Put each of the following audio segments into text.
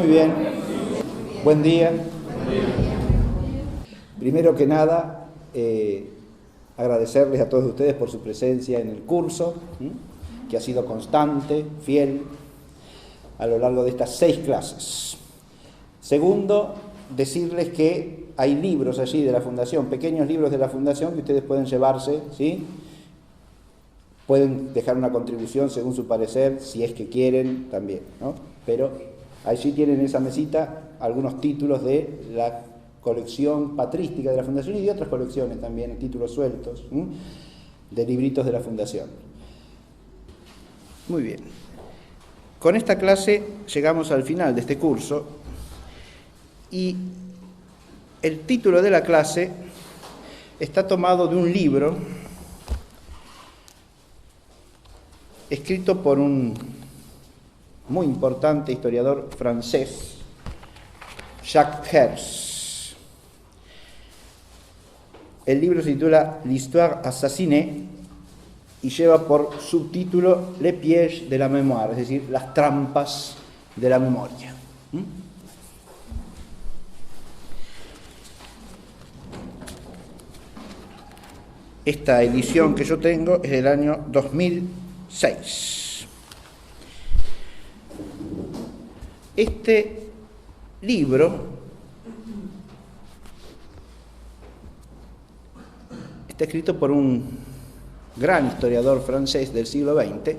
Muy bien. Buen día. Primero que nada, agradecerles a todos ustedes por su presencia en el curso, que ha sido constante, fiel, a lo largo de estas 6 clases. Segundo, decirles que hay libros allí de la Fundación, pequeños libros de la Fundación que ustedes pueden llevarse, ¿sí? Pueden dejar una contribución según su parecer, si es que quieren también, ¿no? Pero allí tienen en esa mesita algunos títulos de la colección patrística de la Fundación y de otras colecciones también, títulos sueltos, de libritos de la Fundación. Muy bien. Con esta clase llegamos al final de este curso y el título de la clase está tomado de un libro escrito por un muy importante historiador francés, Jacques Herz. El libro se titula L'Histoire assassinée y lleva por subtítulo Les pièges de la mémoire, es decir, las trampas de la memoria. Esta edición que yo tengo es del año 2006. Este libro está escrito por un gran historiador francés del siglo XX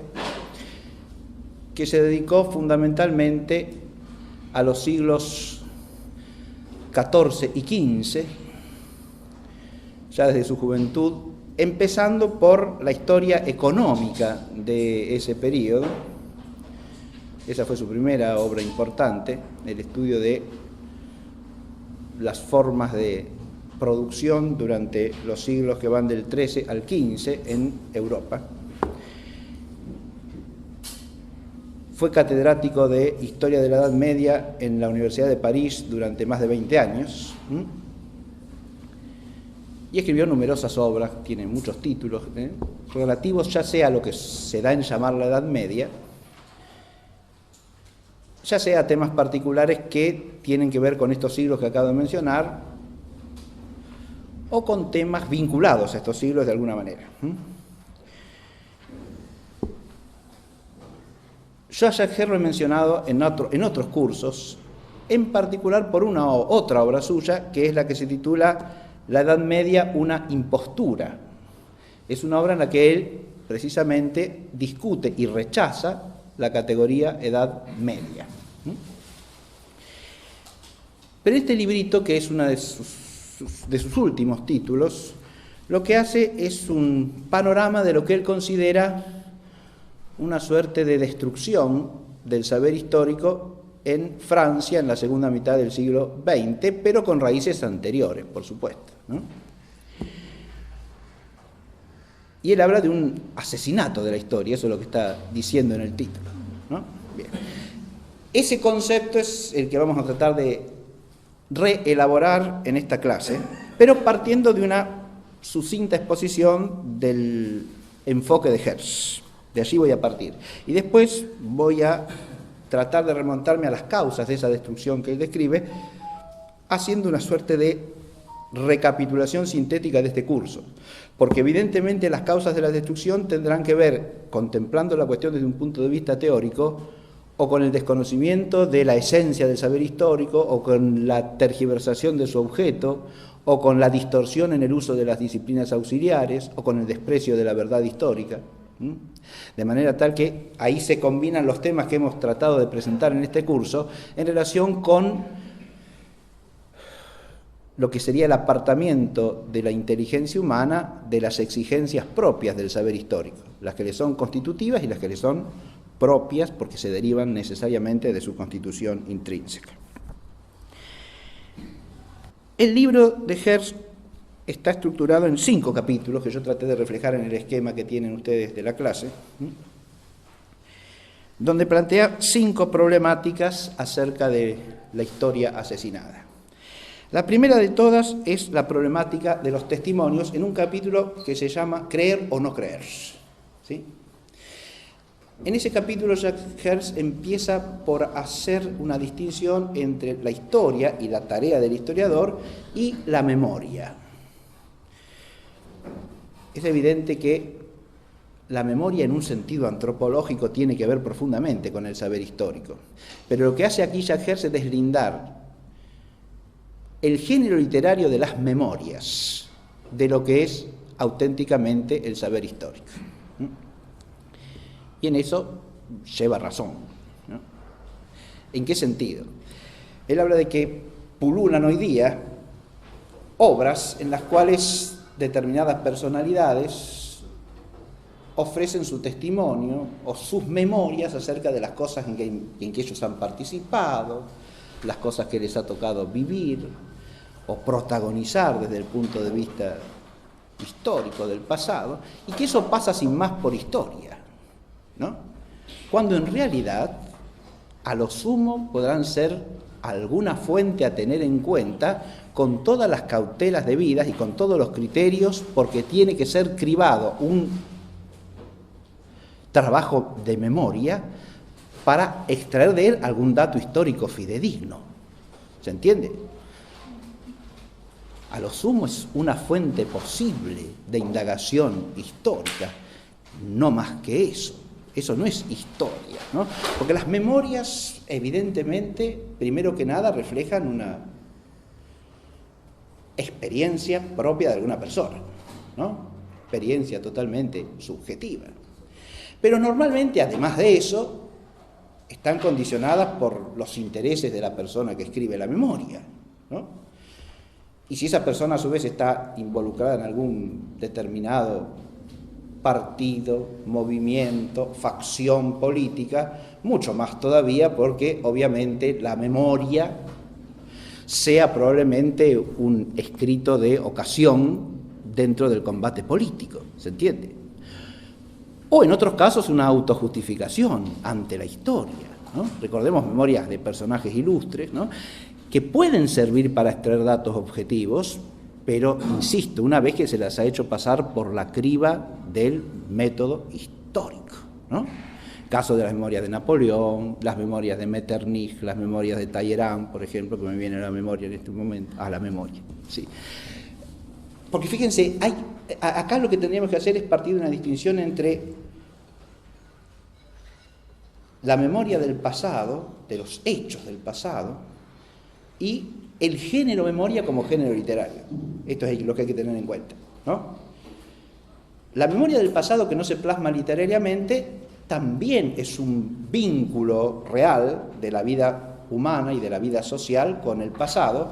que se dedicó fundamentalmente a los siglos XIV y XV, ya desde su juventud, empezando por la historia económica de ese periodo. Esa fue su primera obra importante, el estudio de las formas de producción durante los siglos que van del XIII al XV en Europa. Fue catedrático de Historia de la Edad Media en la Universidad de París durante más de 20 años. Y escribió numerosas obras, tiene muchos títulos, relativos ya sea a lo que se da en llamar la Edad Media, ya sea a temas particulares que tienen que ver con estos siglos que acabo de mencionar, o con temas vinculados a estos siglos de alguna manera. Yo a Jacques Herz lo he mencionado en otros cursos, en particular por otra obra suya, que es la que se titula La Edad Media, una impostura. Es una obra en la que él precisamente discute y rechaza la categoría Edad Media. Pero este librito, que es uno de sus últimos títulos, lo que hace es un panorama de lo que él considera una suerte de destrucción del saber histórico en Francia en la segunda mitad del siglo XX, pero con raíces anteriores, por supuesto, ¿no? Y él habla de un asesinato de la historia, eso es lo que está diciendo en el título, ¿no? Bien. Ese concepto es el que vamos a tratar de reelaborar en esta clase, pero partiendo de una sucinta exposición del enfoque de Herz. De allí voy a partir. Y después voy a tratar de remontarme a las causas de esa destrucción que él describe, haciendo una suerte de recapitulación sintética de este curso. Porque evidentemente las causas de la destrucción tendrán que ver, contemplando la cuestión desde un punto de vista teórico, o con el desconocimiento de la esencia del saber histórico, o con la tergiversación de su objeto, o con la distorsión en el uso de las disciplinas auxiliares, o con el desprecio de la verdad histórica. De manera tal que ahí se combinan los temas que hemos tratado de presentar en este curso en relación con lo que sería el apartamiento de la inteligencia humana de las exigencias propias del saber histórico, las que le son constitutivas y las que le son propias porque se derivan necesariamente de su constitución intrínseca. El libro de Herz está estructurado en 5 capítulos que yo traté de reflejar en el esquema que tienen ustedes de la clase, donde plantea 5 problemáticas acerca de la historia asesinada. La primera de todas es la problemática de los testimonios en un capítulo que se llama Creer o no creer, ¿sí? En ese capítulo Jacques Herz empieza por hacer una distinción entre la historia y la tarea del historiador y la memoria. Es evidente que la memoria en un sentido antropológico tiene que ver profundamente con el saber histórico, pero lo que hace aquí Jacques Herz es deslindar el género literario de las memorias de lo que es auténticamente el saber histórico. Y en eso lleva razón, ¿no? ¿En qué sentido? Él habla de que pululan hoy día obras en las cuales determinadas personalidades ofrecen su testimonio o sus memorias acerca de las cosas en que ellos han participado, las cosas que les ha tocado vivir o protagonizar desde el punto de vista histórico del pasado, y que eso pasa sin más por historia, ¿no? Cuando en realidad, a lo sumo, podrán ser alguna fuente a tener en cuenta con todas las cautelas debidas y con todos los criterios, porque tiene que ser cribado un trabajo de memoria para extraer de él algún dato histórico fidedigno. ¿Se entiende? A lo sumo es una fuente posible de indagación histórica, no más que eso. Eso no es historia, ¿no? Porque las memorias, evidentemente, primero que nada, reflejan una experiencia propia de alguna persona, ¿no? Experiencia totalmente subjetiva. Pero normalmente, además de eso, están condicionadas por los intereses de la persona que escribe la memoria, ¿no? Y si esa persona a su vez está involucrada en algún determinado partido, movimiento, facción política, mucho más todavía, porque obviamente la memoria sea probablemente un escrito de ocasión dentro del combate político, ¿se entiende? O en otros casos una autojustificación ante la historia, ¿no? Recordemos memorias de personajes ilustres, ¿no?, que pueden servir para extraer datos objetivos, pero, insisto, una vez que se las ha hecho pasar por la criba del método histórico, ¿no? Caso de las memorias de Napoleón, las memorias de Metternich, las memorias de Talleyrand, por ejemplo, que me viene a la memoria en este momento, a la memoria, sí. Porque fíjense, acá lo que tendríamos que hacer es partir de una distinción entre la memoria del pasado, de los hechos del pasado, y el género memoria como género literario. Esto es lo que hay que tener en cuenta, ¿no? La memoria del pasado que no se plasma literariamente también es un vínculo real de la vida humana y de la vida social con el pasado,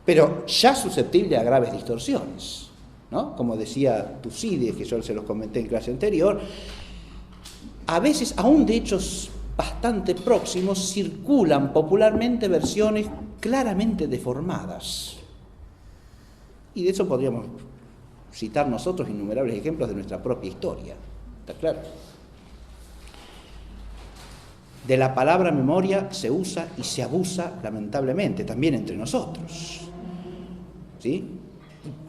pero ya susceptible a graves distorsiones, ¿no? Como decía Tucídides, que yo se los comenté en clase anterior, a veces, aún de hechos bastante próximos, circulan popularmente versiones claramente deformadas. Y de eso podríamos citar nosotros innumerables ejemplos de nuestra propia historia. ¿Está claro? De la palabra memoria se usa y se abusa lamentablemente, también entre nosotros, ¿sí?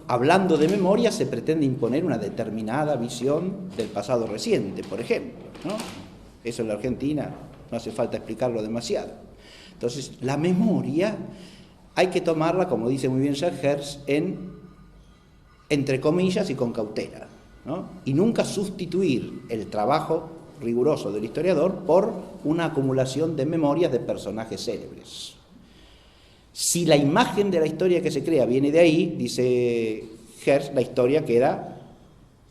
Hablando de memoria se pretende imponer una determinada visión del pasado reciente, por ejemplo, ¿no? Eso en la Argentina no hace falta explicarlo demasiado. Entonces, la memoria hay que tomarla, como dice muy bien Jacques Herz, entre comillas y con cautela, ¿no? Y nunca sustituir el trabajo riguroso del historiador por una acumulación de memorias de personajes célebres. Si la imagen de la historia que se crea viene de ahí, dice Herz, la historia queda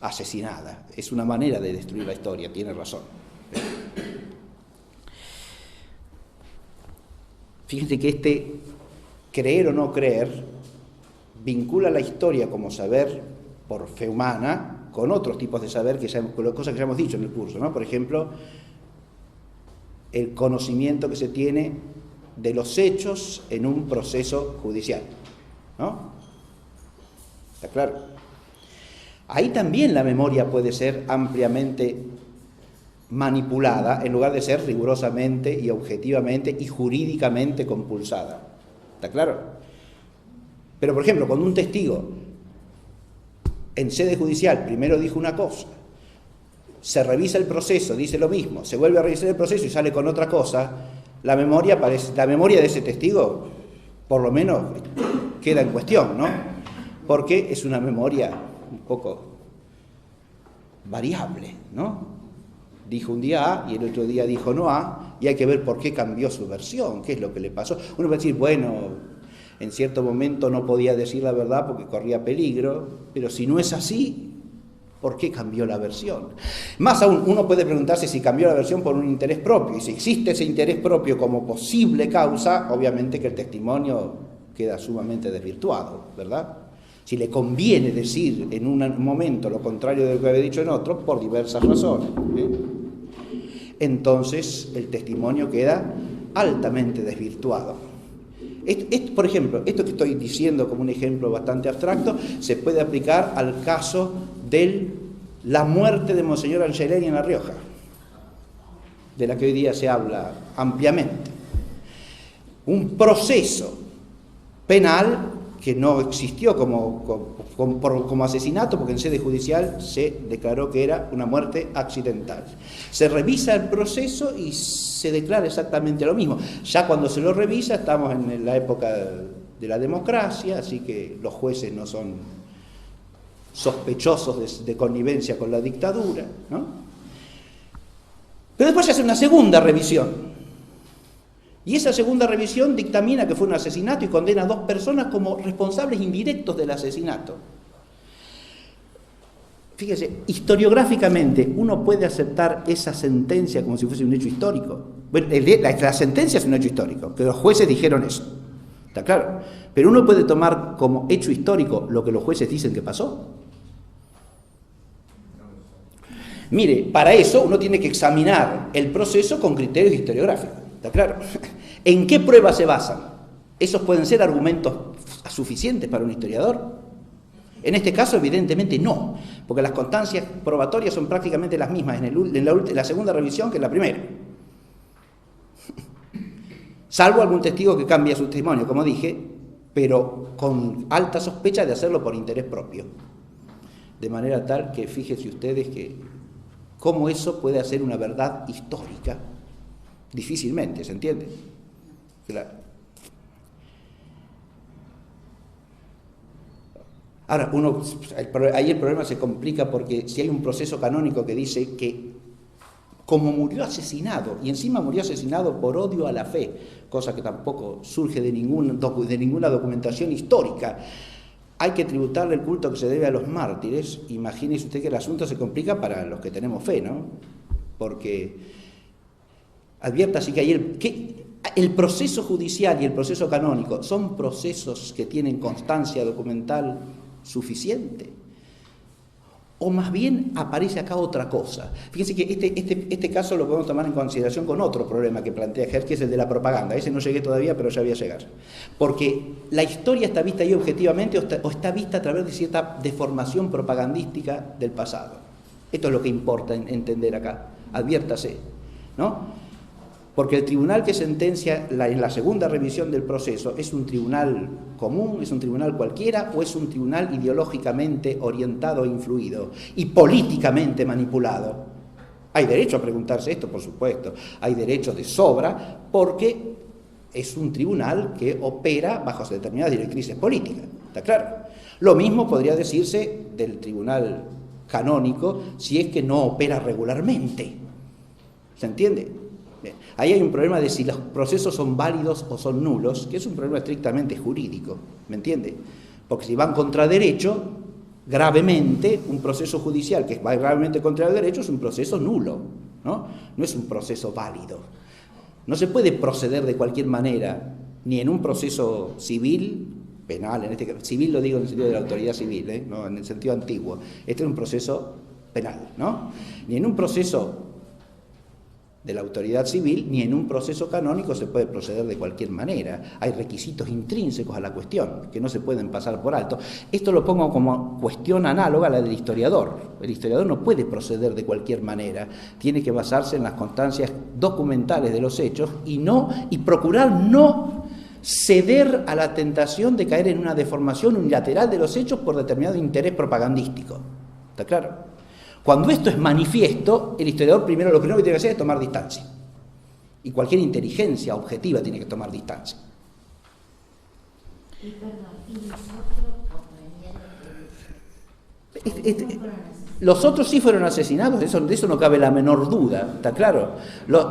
asesinada. Es una manera de destruir la historia, tiene razón. Fíjense que este creer o no creer vincula la historia como saber por fe humana con otros tipos de saber, cosas que ya hemos dicho en el curso, ¿no? Por ejemplo, el conocimiento que se tiene de los hechos en un proceso judicial, ¿no? ¿Está claro? Ahí también la memoria puede ser ampliamente manipulada en lugar de ser rigurosamente y objetivamente y jurídicamente compulsada. ¿Está claro? Pero, por ejemplo, cuando un testigo en sede judicial primero dijo una cosa se revisa el proceso, dice lo mismo, se vuelve a revisar el proceso y sale con otra cosa, la memoria de ese testigo, por lo menos, queda en cuestión, ¿no? Porque es una memoria un poco variable, ¿no? Dijo un día A y el otro día dijo no A, y hay que ver por qué cambió su versión, qué es lo que le pasó. Uno puede decir, bueno, en cierto momento no podía decir la verdad porque corría peligro, pero si no es así, ¿por qué cambió la versión? Más aún, uno puede preguntarse si cambió la versión por un interés propio, y si existe ese interés propio como posible causa, obviamente que el testimonio queda sumamente desvirtuado, ¿verdad? Si le conviene decir en un momento lo contrario de lo que había dicho en otro, por diversas razones, entonces el testimonio queda altamente desvirtuado. Por ejemplo, esto que estoy diciendo como un ejemplo bastante abstracto, se puede aplicar al caso de la muerte de Monseñor Angelelli en La Rioja, de la que hoy día se habla ampliamente. Un proceso penal que no existió como asesinato, porque en sede judicial se declaró que era una muerte accidental. Se revisa el proceso y se declara exactamente lo mismo. Ya cuando se lo revisa estamos en la época de la democracia, así que los jueces no son sospechosos de connivencia con la dictadura, ¿no? Pero después se hace una segunda revisión. Y esa segunda revisión dictamina que fue un asesinato y condena a 2 personas como responsables indirectos del asesinato. Fíjese, historiográficamente uno puede aceptar esa sentencia como si fuese un hecho histórico. Bueno, la sentencia es un hecho histórico, que los jueces dijeron eso, está claro. Pero uno puede tomar como hecho histórico lo que los jueces dicen que pasó. Mire, para eso uno tiene que examinar el proceso con criterios historiográficos. ¿Está claro? ¿En qué pruebas se basan? ¿Esos pueden ser argumentos suficientes para un historiador? En este caso, evidentemente no, porque las constancias probatorias son prácticamente las mismas en la segunda revisión que en la primera. Salvo algún testigo que cambia su testimonio, como dije, pero con alta sospecha de hacerlo por interés propio. De manera tal que fíjense ustedes que cómo eso puede hacer una verdad histórica. Difícilmente, ¿se entiende? Claro. Ahora, ahí el problema se complica porque si hay un proceso canónico que dice que como murió asesinado, y encima murió asesinado por odio a la fe, cosa que tampoco surge de ninguna documentación histórica, hay que tributarle el culto que se debe a los mártires. Imagínese usted que el asunto se complica para los que tenemos fe, ¿no? Porque advierta así que el proceso judicial y el proceso canónico son procesos que tienen constancia documental suficiente. O más bien aparece acá otra cosa. Fíjense que este caso lo podemos tomar en consideración con otro problema que plantea Hertz, que es el de la propaganda. Ese no llegué todavía, pero ya voy a llegar. Porque la historia está vista ahí objetivamente o está vista a través de cierta deformación propagandística del pasado. Esto es lo que importa entender acá. Adviértase, ¿no? Porque el tribunal que sentencia en la segunda revisión del proceso es un tribunal común, es un tribunal cualquiera o es un tribunal ideológicamente orientado e influido y políticamente manipulado. Hay derecho a preguntarse esto, por supuesto. Hay derecho de sobra porque es un tribunal que opera bajo determinadas directrices políticas. ¿Está claro? Lo mismo podría decirse del tribunal canónico si es que no opera regularmente. ¿Se entiende? Bien. Ahí hay un problema de si los procesos son válidos o son nulos, que es un problema estrictamente jurídico, ¿me entiende? Porque si van contra derecho, gravemente, un proceso judicial que va gravemente contra el derecho es un proceso nulo, ¿no? No es un proceso válido. No se puede proceder de cualquier manera, ni en un proceso civil, penal, en este caso, civil lo digo en el sentido de la autoridad civil, no en el sentido antiguo. Este es un proceso penal, ¿no? Ni en un proceso de la autoridad civil, ni en un proceso canónico se puede proceder de cualquier manera. Hay requisitos intrínsecos a la cuestión que no se pueden pasar por alto. Esto lo pongo como cuestión análoga a la del historiador. El historiador no puede proceder de cualquier manera, tiene que basarse en las constancias documentales de los hechos y procurar no ceder a la tentación de caer en una deformación unilateral de los hechos por determinado interés propagandístico. ¿Está claro? Cuando esto es manifiesto, el historiador lo primero que tiene que hacer es tomar distancia. Y cualquier inteligencia objetiva tiene que tomar distancia. Y perdón, ¿y nosotros los otros sí fueron asesinados, de eso no cabe la menor duda, ¿está claro?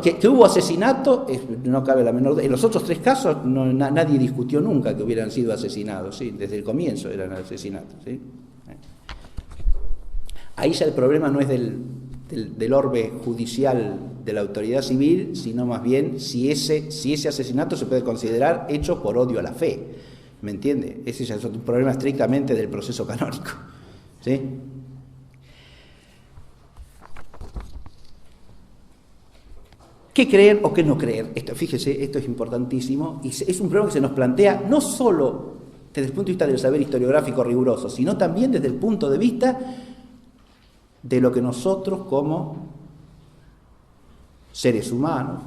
Que hubo asesinato, no cabe la menor duda. En los otros 3 casos nadie discutió nunca que hubieran sido asesinados, ¿sí? Desde el comienzo eran asesinatos, ¿sí? Ahí ya el problema no es del orbe judicial de la autoridad civil, sino más bien si ese asesinato se puede considerar hecho por odio a la fe, ¿me entiende? Ese ya es un problema estrictamente del proceso canónico, ¿sí? ¿Qué creer o qué no creer? Fíjese, esto es importantísimo y es un problema que se nos plantea no solo desde el punto de vista del saber historiográfico riguroso, sino también desde el punto de vista de lo que nosotros como seres humanos,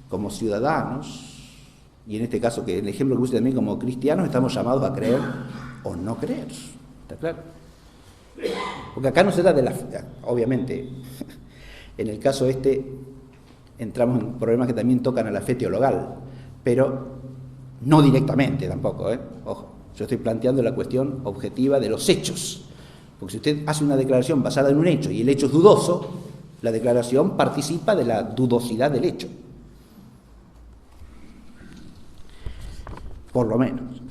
como ciudadanos, y en este caso, que el ejemplo que puse también como cristianos, estamos llamados a creer o no creer. ¿Está claro? Porque acá no se da obviamente, en el caso entramos en problemas que también tocan a la fe teologal, pero no directamente tampoco, Ojo, yo estoy planteando la cuestión objetiva de los hechos, porque si usted hace una declaración basada en un hecho y el hecho es dudoso, la declaración participa de la dudosidad del hecho, por lo menos.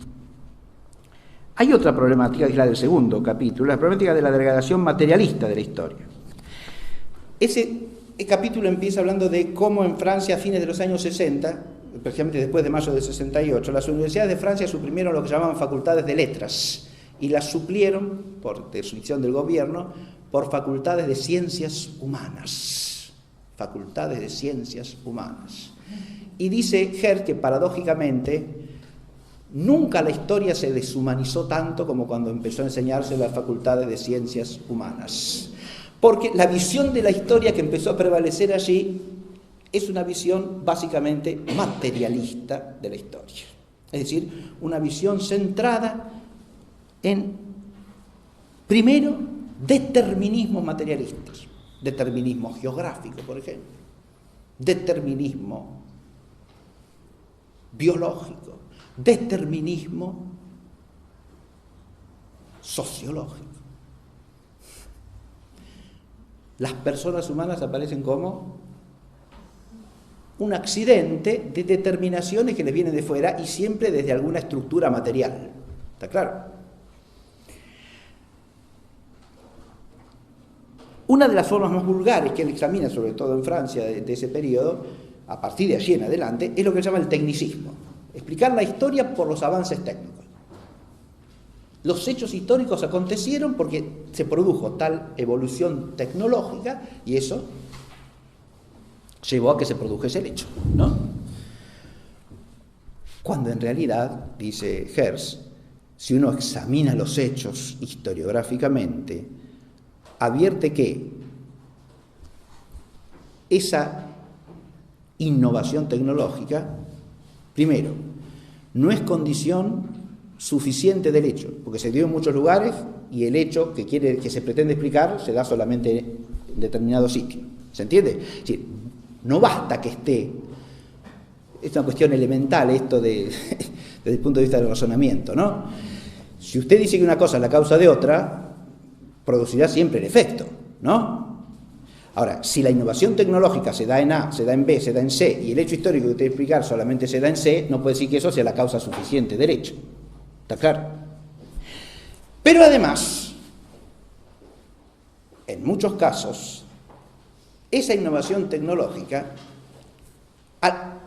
Hay otra problemática, que es la del segundo capítulo, la problemática de la degradación materialista de la historia. El capítulo empieza hablando de cómo en Francia a fines de los años 60, especialmente después de mayo de 68, las universidades de Francia suprimieron lo que llamaban facultades de letras y las suplieron, por decisión del gobierno, por facultades de ciencias humanas. Facultades de ciencias humanas. Y dice Hertz que paradójicamente nunca la historia se deshumanizó tanto como cuando empezó a enseñarse las facultades de ciencias humanas. Porque la visión de la historia que empezó a prevalecer allí es una visión básicamente materialista de la historia. Es decir, una visión centrada en, primero, determinismos materialistas. Determinismo geográfico, por ejemplo. Determinismo biológico. Determinismo sociológico. Las personas humanas aparecen como un accidente de determinaciones que les vienen de fuera y siempre desde alguna estructura material. ¿Está claro? Una de las formas más vulgares que él examina, sobre todo en Francia, de ese periodo, a partir de allí en adelante, es lo que se llama el tecnicismo. Explicar la historia por los avances técnicos. Los hechos históricos acontecieron porque se produjo tal evolución tecnológica y eso llevó a que se produjese el hecho, ¿no? Cuando en realidad, dice Hertz, si uno examina los hechos historiográficamente, advierte que esa innovación tecnológica, primero, no es condición suficiente del hecho, porque se dio en muchos lugares y el hecho que se pretende explicar se da solamente en determinado sitio. ¿Se entiende? Es decir, no basta que esté, es una cuestión elemental esto desde el punto de vista del razonamiento, ¿no? Si usted dice que una cosa es la causa de otra, producirá siempre el efecto, ¿no? Ahora, si la innovación tecnológica se da en A, se da en B, se da en C, y el hecho histórico que usted explicar solamente se da en C, no puede decir que eso sea la causa suficiente del hecho. ¿Está claro? Pero además, en muchos casos, esa innovación tecnológica,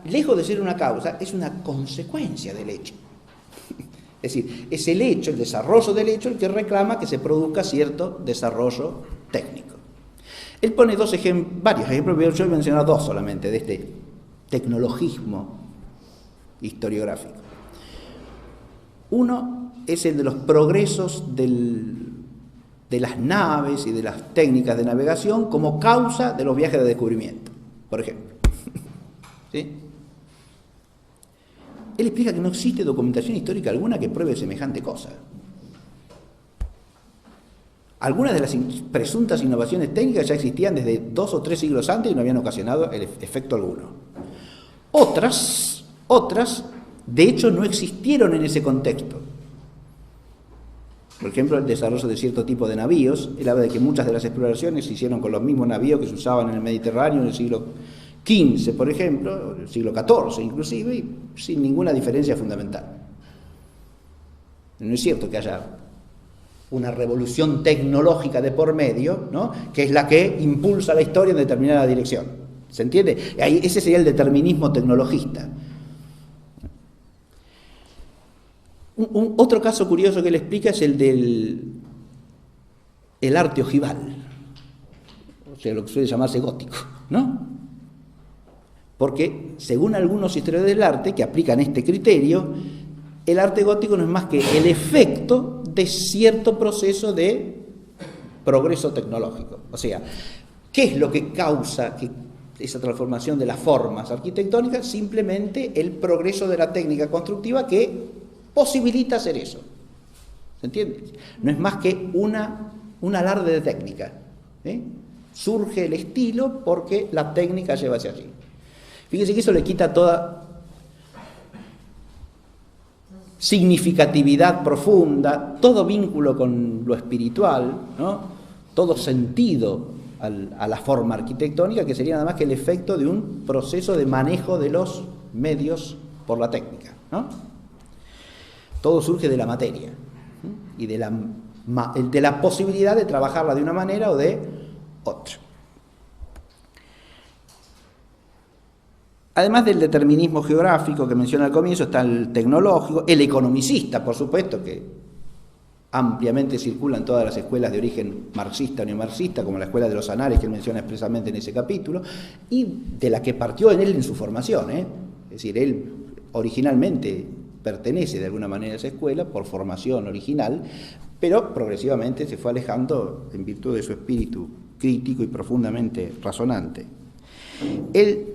lejos de ser una causa, es una consecuencia del hecho. Es decir, es el hecho, el desarrollo del hecho, el que reclama que se produzca cierto desarrollo técnico. Él pone varios ejemplos, yo he mencionado 2 solamente, de este tecnologismo historiográfico. Uno es el de los progresos de las naves y de las técnicas de navegación como causa de los viajes de descubrimiento, por ejemplo. ¿Sí? Él explica que no existe documentación histórica alguna que pruebe semejante cosa. Algunas de las presuntas innovaciones técnicas ya existían desde 2 o 3 siglos antes y no habían ocasionado efecto alguno. Otras, de hecho, no existieron en ese contexto. Por ejemplo, el desarrollo de cierto tipo de navíos. Él habla de que muchas de las exploraciones se hicieron con los mismos navíos que se usaban en el Mediterráneo en el siglo XV, por ejemplo, el siglo XIV inclusive, y sin ninguna diferencia fundamental. No es cierto que haya una revolución tecnológica de por medio, ¿no?, que es la que impulsa la historia en determinada dirección. ¿Se entiende? Ese sería el determinismo tecnologista. Otro caso curioso que él explica es el del arte ojival, o sea, lo que suele llamarse gótico, ¿no? Porque, según algunos historiadores del arte que aplican este criterio, el arte gótico no es más que el efecto de cierto proceso de progreso tecnológico. O sea, ¿qué es lo que causa esa transformación de las formas arquitectónicas? Simplemente el progreso de la técnica constructiva que posibilita hacer eso. ¿Se entiende? No es más que un alarde de técnica. Surge el estilo porque la técnica lleva hacia allí. Fíjense que eso le quita toda significatividad profunda, todo vínculo con lo espiritual, ¿no?, todo sentido a la forma arquitectónica, que sería nada más que el efecto de un proceso de manejo de los medios por la técnica, ¿no? Todo surge de la materia, ¿sí?, y de la posibilidad de trabajarla de una manera o de otra. Además del determinismo geográfico que menciona al comienzo, está el tecnológico, el economicista, por supuesto, que ampliamente circula en todas las escuelas de origen marxista o neomarxista, como la escuela de los anales que él menciona expresamente en ese capítulo, y de la que partió en él en su formación, Es decir, él originalmente pertenece de alguna manera a esa escuela por formación original, pero progresivamente se fue alejando en virtud de su espíritu crítico y profundamente razonante. El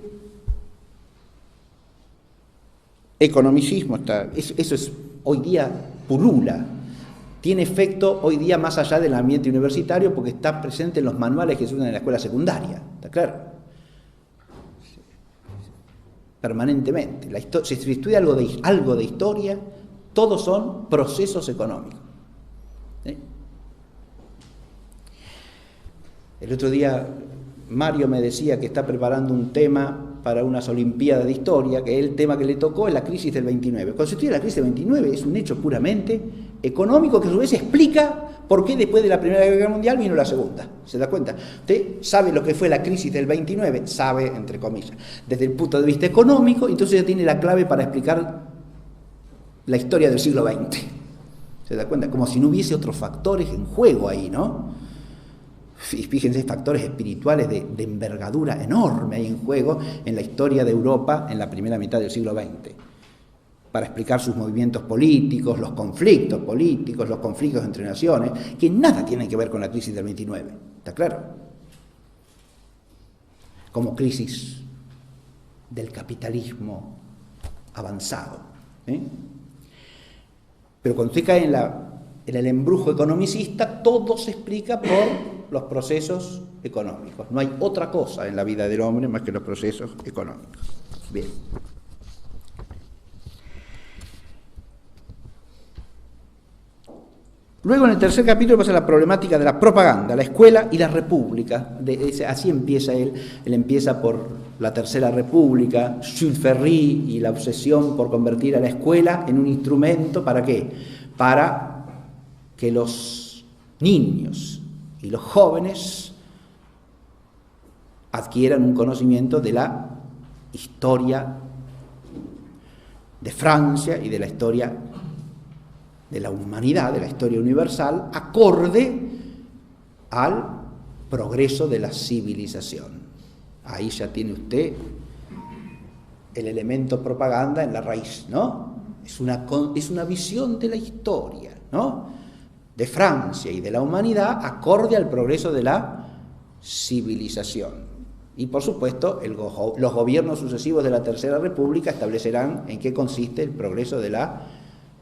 economicismo eso es hoy día pulula, tiene efecto hoy día más allá del ambiente universitario porque está presente en los manuales que se usan en la escuela secundaria, ¿está claro? Permanentemente. Si se estudia algo de historia, todos son procesos económicos. El otro día Mario me decía que está preparando un tema para unas Olimpiadas de Historia, que el tema que le tocó es la crisis del 29. Cuando se estudia la crisis del 29 es un hecho puramente económico que a su vez explica por qué después de la Primera Guerra Mundial vino la Segunda. ¿Se da cuenta? Usted sabe lo que fue la crisis del 29, sabe, entre comillas, desde el punto de vista económico, entonces ya tiene la clave para explicar la historia del siglo XX. ¿Se da cuenta? Como si no hubiese otros factores en juego ahí, ¿no? Fíjense, factores espirituales de envergadura enorme ahí en juego en la historia de Europa en la primera mitad del siglo XX, para explicar sus movimientos políticos, los conflictos políticos, los conflictos entre naciones, que nada tienen que ver con la crisis del 29, ¿está claro? Como crisis del capitalismo avanzado, Pero cuando usted cae en el embrujo economicista, todo se explica por los procesos económicos. No hay otra cosa en la vida del hombre más que los procesos económicos. Bien. Luego, en el tercer capítulo, pasa la problemática de la propaganda, la escuela y la república. Así empieza él. Él empieza por la Tercera República, Jules Ferry y la obsesión por convertir a la escuela en un instrumento, ¿para qué? Para que los niños y los jóvenes adquieran un conocimiento de la historia de Francia y de la historia de la humanidad, de la historia universal, acorde al progreso de la civilización. Ahí ya tiene usted el elemento propaganda en la raíz, ¿no? Es una visión de la historia, ¿no?, de Francia y de la humanidad acorde al progreso de la civilización. Y por supuesto, los gobiernos sucesivos de la Tercera República establecerán en qué consiste el progreso de la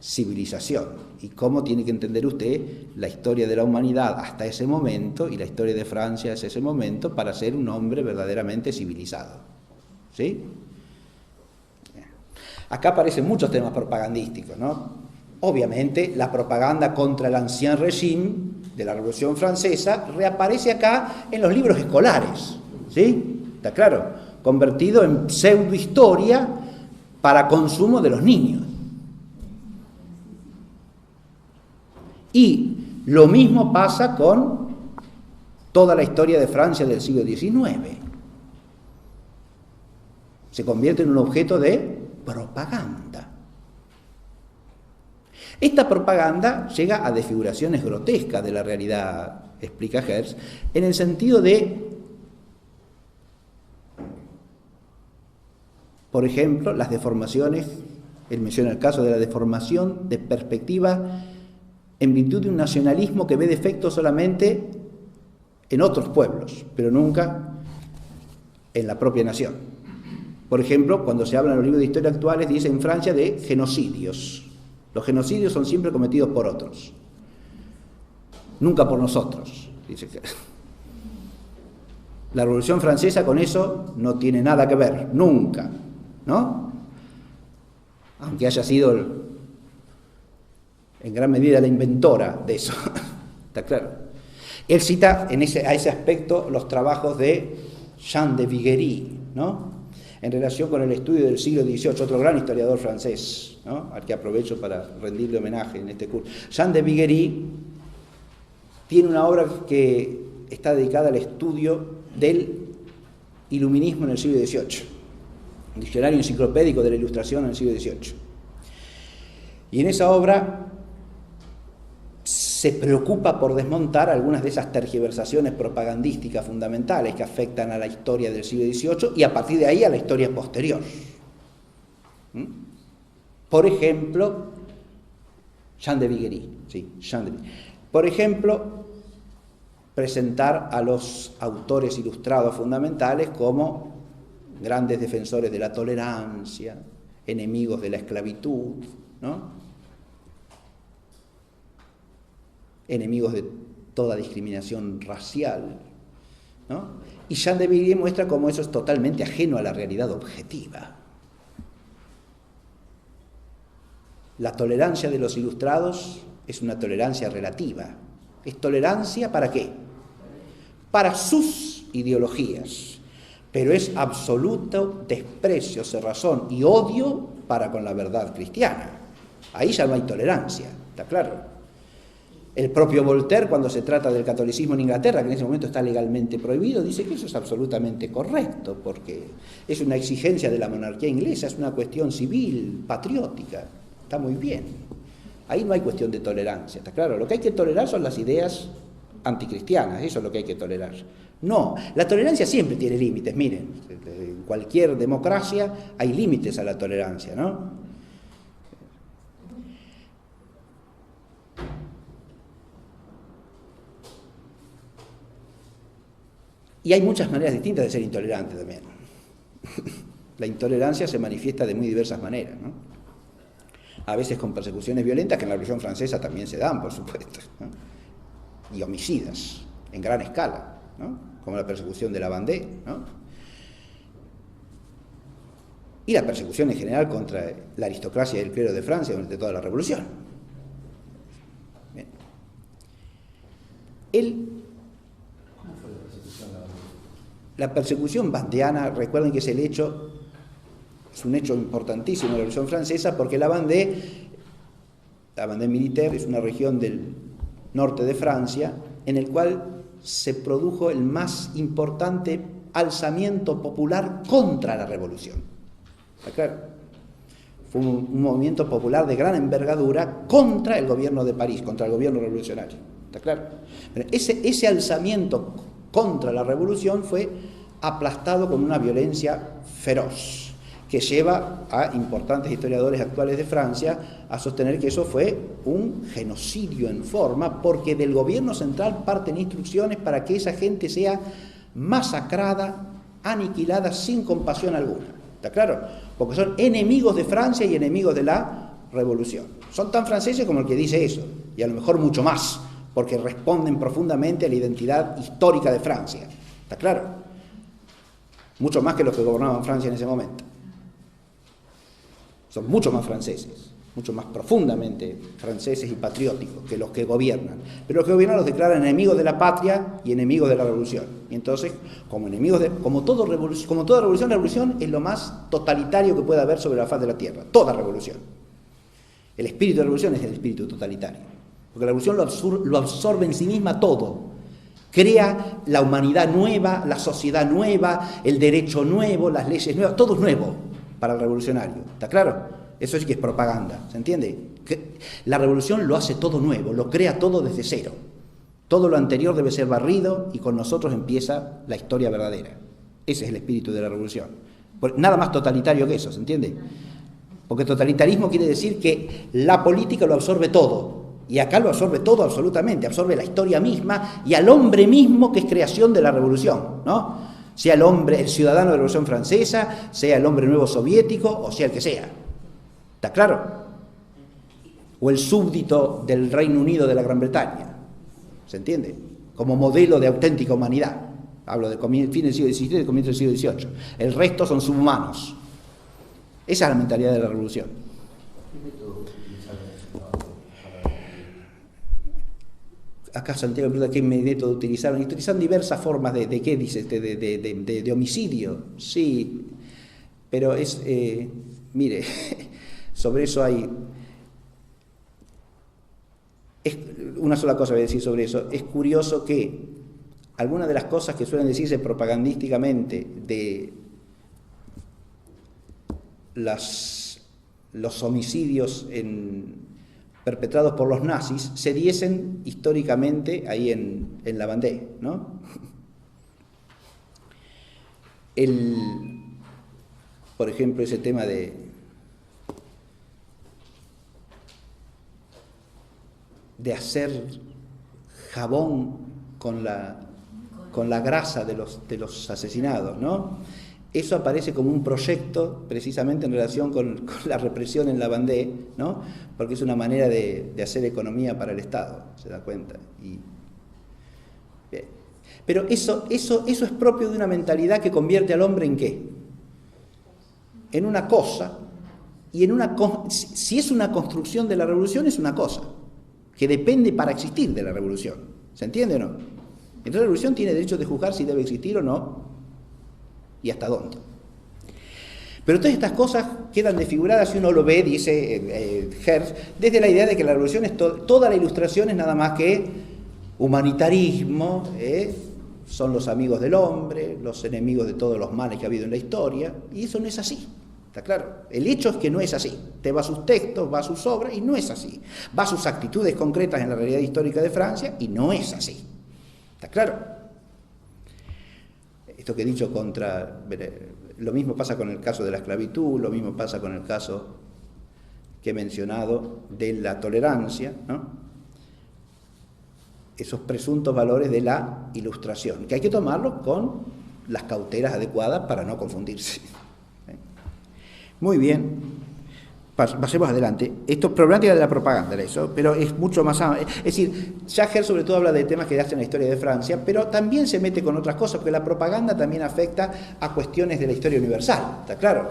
civilización. Y cómo tiene que entender usted la historia de la humanidad hasta ese momento y la historia de Francia hasta ese momento para ser un hombre verdaderamente civilizado. ¿Sí? Acá aparecen muchos temas propagandísticos, ¿no? Obviamente, la propaganda contra el ancien régime de la Revolución Francesa reaparece acá en los libros escolares, ¿sí? ¿Está claro? Convertido en pseudohistoria para consumo de los niños. Y lo mismo pasa con toda la historia de Francia del siglo XIX. Se convierte en un objeto de propaganda. Esta propaganda llega a desfiguraciones grotescas de la realidad, explica Hertz, en el sentido de, por ejemplo, las deformaciones, él menciona el caso de la deformación de perspectiva en virtud de un nacionalismo que ve defectos solamente en otros pueblos, pero nunca en la propia nación. Por ejemplo, cuando se habla en los libros de historia actuales, dice en Francia de genocidios. Los genocidios son siempre cometidos por otros, nunca por nosotros. Dice que la Revolución Francesa con eso no tiene nada que ver, nunca, ¿no? Aunque haya sido en gran medida la inventora de eso, ¿está claro? Él cita a ese aspecto los trabajos de Jean de Viguerie, ¿no? En relación con el estudio del siglo XVIII, otro gran historiador francés, ¿no? Al que aprovecho para rendirle homenaje en este curso. Jean de Viguerie tiene una obra que está dedicada al estudio del iluminismo en el siglo XVIII, un diccionario enciclopédico de la Ilustración en el siglo XVIII. Y en esa obra se preocupa por desmontar algunas de esas tergiversaciones propagandísticas fundamentales que afectan a la historia del siglo XVIII y a partir de ahí a la historia posterior. Por ejemplo, Jean de Viguerie, sí, Jean de Viguerie. Por ejemplo, presentar a los autores ilustrados fundamentales como grandes defensores de la tolerancia, enemigos de la esclavitud, ¿no? Enemigos de toda discriminación racial, ¿no? Y Jean de Viguerie muestra cómo eso es totalmente ajeno a la realidad objetiva. La tolerancia de los ilustrados es una tolerancia relativa. ¿Es tolerancia para qué? Para sus ideologías, pero es absoluto desprecio, cerrazón y odio para con la verdad cristiana. Ahí ya no hay tolerancia, ¿está claro? El propio Voltaire, cuando se trata del catolicismo en Inglaterra, que en ese momento está legalmente prohibido, dice que eso es absolutamente correcto, porque es una exigencia de la monarquía inglesa, es una cuestión civil, patriótica, está muy bien. Ahí no hay cuestión de tolerancia, ¿está claro? Lo que hay que tolerar son las ideas anticristianas, eso es lo que hay que tolerar. No, la tolerancia siempre tiene límites, miren, en cualquier democracia hay límites a la tolerancia, ¿no? Y hay muchas maneras distintas de ser intolerante también. La intolerancia se manifiesta de muy diversas maneras, ¿no? A veces con persecuciones violentas, que en la Revolución Francesa también se dan, por supuesto, ¿no? Y homicidas en gran escala, ¿no? Como la persecución de la Vendée, ¿no? Y la persecución en general contra la aristocracia y el clero de Francia durante toda la Revolución. Bien. La persecución bandeana, recuerden que es un hecho importantísimo en la Revolución Francesa, porque la Vendée militar, es una región del norte de Francia, en el cual se produjo el más importante alzamiento popular contra la Revolución. ¿Está claro? Fue un movimiento popular de gran envergadura contra el gobierno de París, contra el gobierno revolucionario. ¿Está claro? Pero ese alzamiento contra la revolución fue aplastado con una violencia feroz, que lleva a importantes historiadores actuales de Francia a sostener que eso fue un genocidio en forma, porque del gobierno central parten instrucciones para que esa gente sea masacrada, aniquilada sin compasión alguna. ¿Está claro? Porque son enemigos de Francia y enemigos de la revolución. Son tan franceses como el que dice eso, y a lo mejor mucho más, porque responden profundamente a la identidad histórica de Francia. ¿Está claro? Mucho más que los que gobernaban Francia en ese momento. Son mucho más franceses, mucho más profundamente franceses y patrióticos que los que gobiernan. Pero los que gobiernan los declaran enemigos de la patria y enemigos de la revolución. Y entonces, como toda revolución, la revolución es lo más totalitario que puede haber sobre la faz de la tierra. Toda revolución. El espíritu de la revolución es el espíritu totalitario. Porque la revolución lo absorbe en sí misma todo. Crea la humanidad nueva, la sociedad nueva, el derecho nuevo, las leyes nuevas, todo es nuevo para el revolucionario. ¿Está claro? Eso sí que es propaganda, ¿se entiende? La revolución lo hace todo nuevo, lo crea todo desde cero. Todo lo anterior debe ser barrido y con nosotros empieza la historia verdadera. Ese es el espíritu de la revolución. Nada más totalitario que eso, ¿se entiende? Porque totalitarismo quiere decir que la política lo absorbe todo. Y acá lo absorbe todo absolutamente, absorbe la historia misma y al hombre mismo que es creación de la revolución, ¿no? Sea el hombre, el ciudadano de la Revolución Francesa, sea el hombre nuevo soviético o sea el que sea. ¿Está claro? O el súbdito del Reino Unido de la Gran Bretaña. ¿Se entiende? Como modelo de auténtica humanidad. Hablo de fin del siglo XVII y comienzo del siglo XVIII. El resto son subhumanos. Esa es la mentalidad de la revolución. Acá Santiago me pregunta qué método utilizaron. Y utilizan diversas formas de ¿qué dice? De homicidio. Sí, pero es, mire, sobre eso hay... una sola cosa voy a decir sobre eso. Es curioso que algunas de las cosas que suelen decirse propagandísticamente de los homicidios perpetrados por los nazis se diesen históricamente ahí en la Vendée, ¿no? Por ejemplo, ese tema de hacer jabón con la grasa de los asesinados, ¿no? Eso aparece como un proyecto precisamente en relación con la represión en la Vendée, ¿no? Porque es una manera de hacer economía para el Estado, ¿se da cuenta? Bien. Pero eso es propio de una mentalidad que convierte al hombre ¿en qué? En una cosa, y si es una construcción de la revolución es una cosa, que depende para existir de la revolución, ¿se entiende o no? Entonces la revolución tiene derecho de juzgar si debe existir o no, y hasta dónde. Pero todas estas cosas quedan desfiguradas si uno lo ve, dice Hertz, desde la idea de que la revolución es toda la ilustración es nada más que humanitarismo, son los amigos del hombre, los enemigos de todos los males que ha habido en la historia, y eso no es así, ¿está claro? El hecho es que no es así. Te va a sus textos, va a sus obras, y no es así. Va a sus actitudes concretas en la realidad histórica de Francia, y no es así. ¿Está claro? Esto que he dicho lo mismo pasa con el caso de la esclavitud, lo mismo pasa con el caso que he mencionado de la tolerancia, ¿no? Esos presuntos valores de la ilustración, que hay que tomarlos con las cautelas adecuadas para no confundirse. Muy bien. Pasemos adelante. Esto es problemática de la propaganda, eso, pero es mucho más amplio. Es decir, Hertz sobre todo habla de temas que hacen la historia de Francia, pero también se mete con otras cosas, porque la propaganda también afecta a cuestiones de la historia universal, ¿está claro?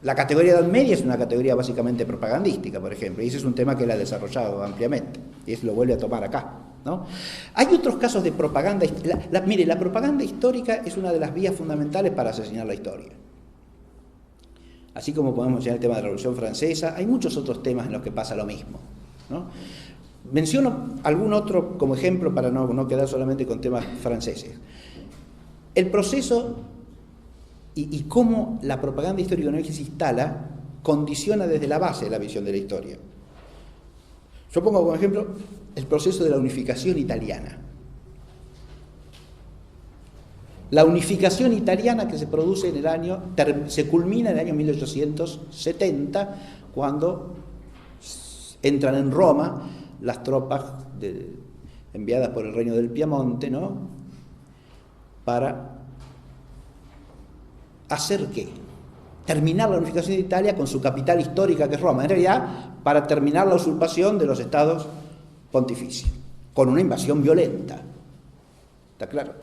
La categoría de Edad Media es una categoría básicamente propagandística, por ejemplo, y ese es un tema que él ha desarrollado ampliamente, y eso lo vuelve a tomar acá, ¿no? Hay otros casos de propaganda. Mire, la propaganda histórica es una de las vías fundamentales para asesinar la historia. Así como podemos mencionar el tema de la Revolución Francesa, hay muchos otros temas en los que pasa lo mismo, ¿no? Menciono algún otro como ejemplo para no quedar solamente con temas franceses. El proceso y cómo la propaganda histórica en el que se instala condiciona desde la base de la visión de la historia. Yo pongo como ejemplo el proceso de la unificación italiana. La unificación italiana que se produce se culmina en el año 1870, cuando entran en Roma las tropas enviadas por el Reino del Piamonte, ¿no? Para ¿hacer qué? terminar la unificación de Italia con su capital histórica, que es Roma, en realidad para terminar la usurpación de los estados pontificios, con una invasión violenta. ¿Está claro?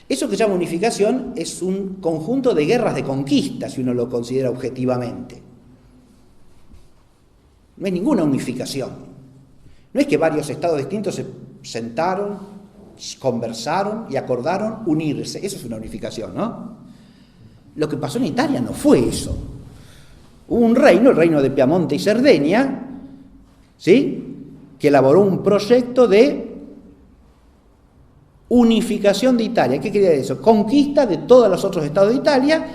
Eso que se llama unificación es un conjunto de guerras de conquista, si uno lo considera objetivamente. No es ninguna unificación. No es que varios estados distintos se sentaron, conversaron y acordaron unirse. Eso es una unificación, ¿no? Lo que pasó en Italia no fue eso. Hubo un reino, el reino de Piamonte y Cerdeña, ¿sí?, que elaboró un proyecto de unificación de Italia. ¿Qué quería decir eso? Conquista de todos los otros estados de Italia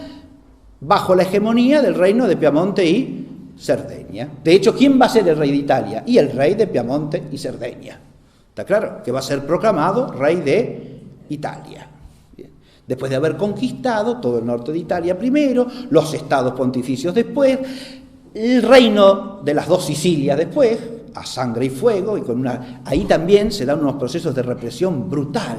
bajo la hegemonía del reino de Piamonte y Cerdeña. De hecho, ¿quién va a ser el rey de Italia? Y el rey de Piamonte y Cerdeña. ¿Está claro? Que va a ser proclamado rey de Italia. Bien. Después de haber conquistado todo el norte de Italia primero, los estados pontificios después, el reino de las dos Sicilias después, a sangre y fuego, y ahí también se dan unos procesos de represión brutal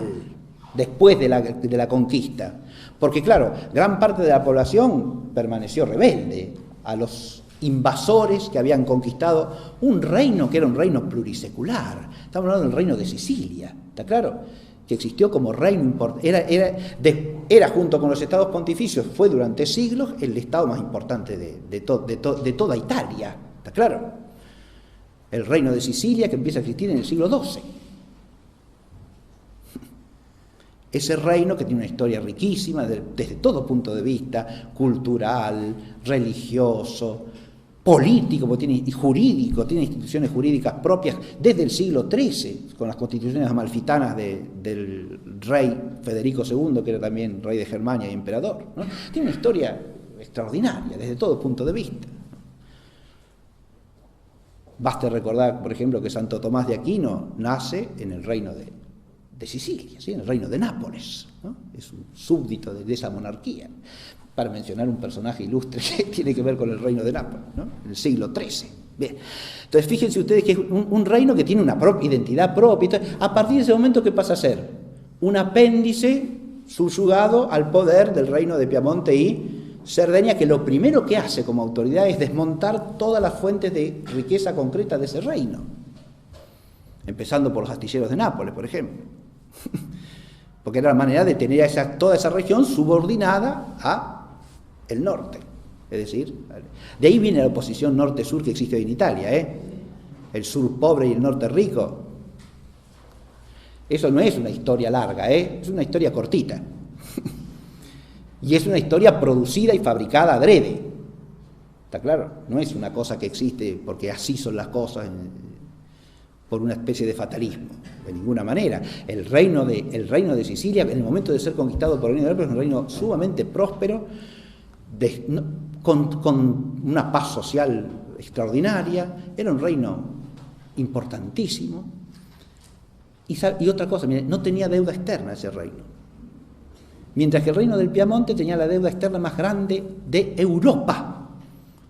después de la conquista. Porque claro, gran parte de la población permaneció rebelde a los invasores que habían conquistado un reino que era un reino plurisecular. Estamos hablando del reino de Sicilia, ¿está claro? Que existió como reino importante, era junto con los estados pontificios, fue durante siglos el estado más importante de toda Italia, ¿está claro? El reino de Sicilia, que empieza a existir en el siglo XII. Ese reino que tiene una historia riquísima desde todo punto de vista, cultural, religioso, político y jurídico, tiene instituciones jurídicas propias desde el siglo XIII, con las constituciones amalfitanas del rey Federico II, que era también rey de Germania y emperador, ¿no? Tiene una historia extraordinaria desde todo punto de vista. Basta recordar, por ejemplo, que Santo Tomás de Aquino nace en el reino de Sicilia, ¿sí?, en el reino de Nápoles, ¿no? Es un súbdito de esa monarquía, para mencionar un personaje ilustre que tiene que ver con el reino de Nápoles, ¿no?, en el siglo XIII. Bien. Entonces, fíjense ustedes que es un reino que tiene una identidad propia. A partir de ese momento, ¿qué pasa a ser? Un apéndice subyugado al poder del reino de Piamonte y Cerdeña, que lo primero que hace como autoridad es desmontar todas las fuentes de riqueza concreta de ese reino, empezando por los astilleros de Nápoles, por ejemplo, porque era la manera de tener toda esa región subordinada a el norte. Es decir, de ahí viene la oposición norte-sur que existe hoy en Italia, el sur pobre y el norte rico. Eso no es una historia larga, es una historia cortita. Y es una historia producida y fabricada adrede. ¿Está claro? No es una cosa que existe porque así son las cosas por una especie de fatalismo, de ninguna manera. El reino de Sicilia, en el momento de ser conquistado por el reino de Nápoles, es un reino sumamente próspero, con una paz social extraordinaria. Era un reino importantísimo. Y otra cosa, miren, no tenía deuda externa ese reino. Mientras que el reino del Piamonte tenía la deuda externa más grande de Europa,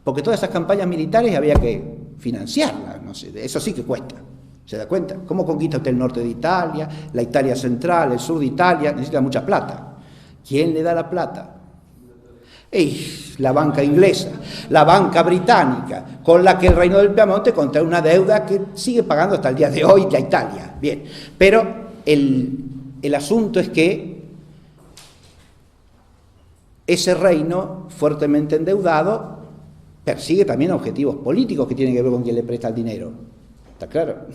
porque todas esas campañas militares había que financiarlas, no sé, eso sí que cuesta, ¿se da cuenta? ¿Cómo conquista usted el norte de Italia, la Italia central, el sur de Italia? Necesita mucha plata. ¿Quién le da la plata? La banca inglesa, la banca británica, con la que el reino del Piamonte contrae una deuda que sigue pagando hasta el día de hoy a Italia. Bien, pero el asunto es que ese reino fuertemente endeudado persigue también objetivos políticos que tienen que ver con quién le presta el dinero. ¿Está claro?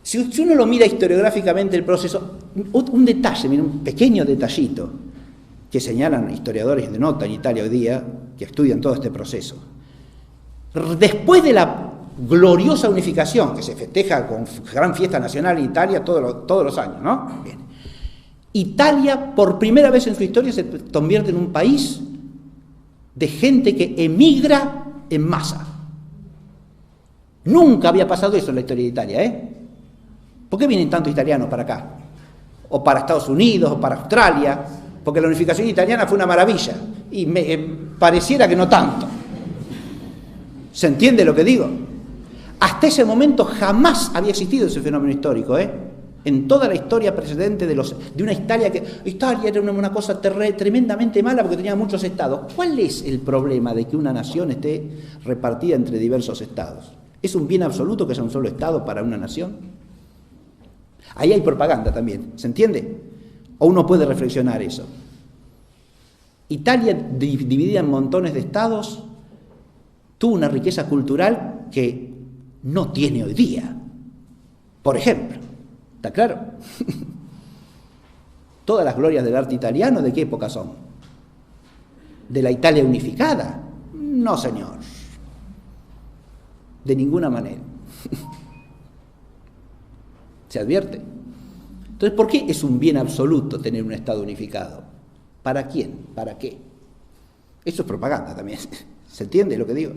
Si uno lo mira historiográficamente el proceso, un detalle, mira, un pequeño detallito que señalan historiadores de nota en Italia hoy día que estudian todo este proceso. Después de la gloriosa unificación que se festeja con gran fiesta nacional en Italia todos los años, ¿no? Bien. Italia, por primera vez en su historia, se convierte en un país de gente que emigra en masa. Nunca había pasado eso en la historia de Italia, ¿Por qué vienen tantos italianos para acá? O para Estados Unidos, o para Australia, porque la unificación italiana fue una maravilla, y pareciera que no tanto. ¿Se entiende lo que digo? Hasta ese momento jamás había existido ese fenómeno histórico, en en toda la historia precedente de una Italia Italia era una cosa tremendamente mala porque tenía muchos estados. ¿Cuál es el problema de que una nación esté repartida entre diversos estados? ¿Es un bien absoluto que sea un solo estado para una nación? Ahí hay propaganda también, ¿se entiende? ¿O uno puede reflexionar eso? Italia, dividida en montones de estados, tuvo una riqueza cultural que no tiene hoy día. Por ejemplo, ¿está claro? Todas las glorias del arte italiano, ¿de qué época son? ¿De la Italia unificada? No, señor. De ninguna manera. ¿Se advierte? Entonces, ¿por qué es un bien absoluto tener un Estado unificado? ¿Para quién? ¿Para qué? Eso es propaganda también. ¿Se entiende lo que digo?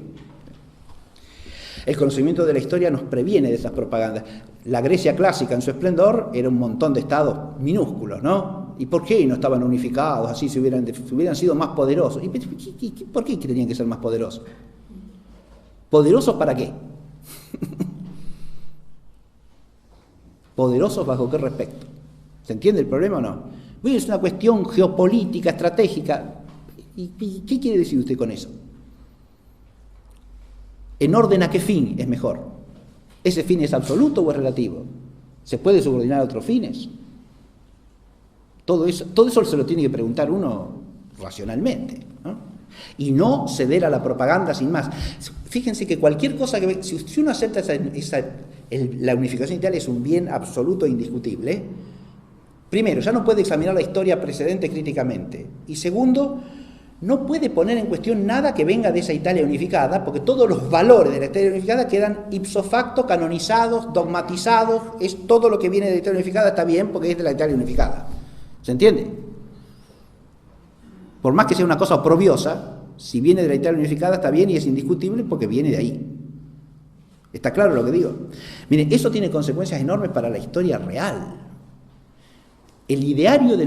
El conocimiento de la historia nos previene de esas propagandas. La Grecia clásica en su esplendor era un montón de estados minúsculos, ¿no? ¿Y por qué no estaban unificados? Así si hubieran sido más poderosos. ¿Y por qué tenían que ser más poderosos? ¿Poderosos para qué? ¿Poderosos bajo qué respecto? ¿Se entiende el problema o no? Bueno, es una cuestión geopolítica, estratégica. ¿Y qué quiere decir usted con eso? ¿En orden a qué fin es mejor? ¿Ese fin es absoluto o es relativo? ¿Se puede subordinar a otros fines? Todo eso se lo tiene que preguntar uno racionalmente, ¿no? Y no ceder a la propaganda sin más. Fíjense que cualquier cosa que... Si uno acepta la unificación de Italia es un bien absoluto e indiscutible, primero, ya no puede examinar la historia precedente críticamente. Y segundo, no puede poner en cuestión nada que venga de esa Italia unificada, porque todos los valores de la Italia unificada quedan ipso facto canonizados, dogmatizados. Es todo lo que viene de la Italia unificada está bien porque es de la Italia unificada. ¿Se entiende? Por más que sea una cosa oprobiosa, si viene de la Italia unificada está bien y es indiscutible porque viene de ahí. ¿Está claro lo que digo? Mire, eso tiene consecuencias enormes para la historia real. El ideario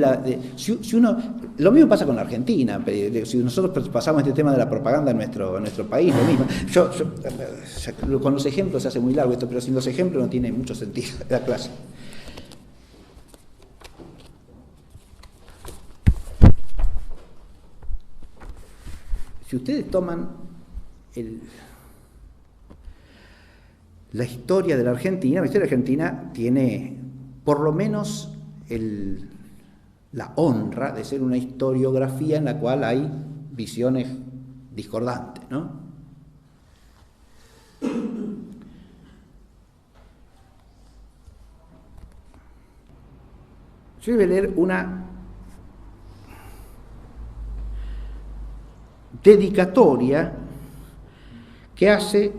si uno, lo mismo pasa con la Argentina. Si nosotros pasamos este tema de la propaganda en nuestro país, lo mismo. Con los ejemplos se hace muy largo esto, pero sin los ejemplos no tiene mucho sentido la clase. Si ustedes toman la historia de la historia de la Argentina tiene por lo menos la honra de ser una historiografía en la cual hay visiones discordantes, ¿no? Yo voy a leer una dedicatoria que hace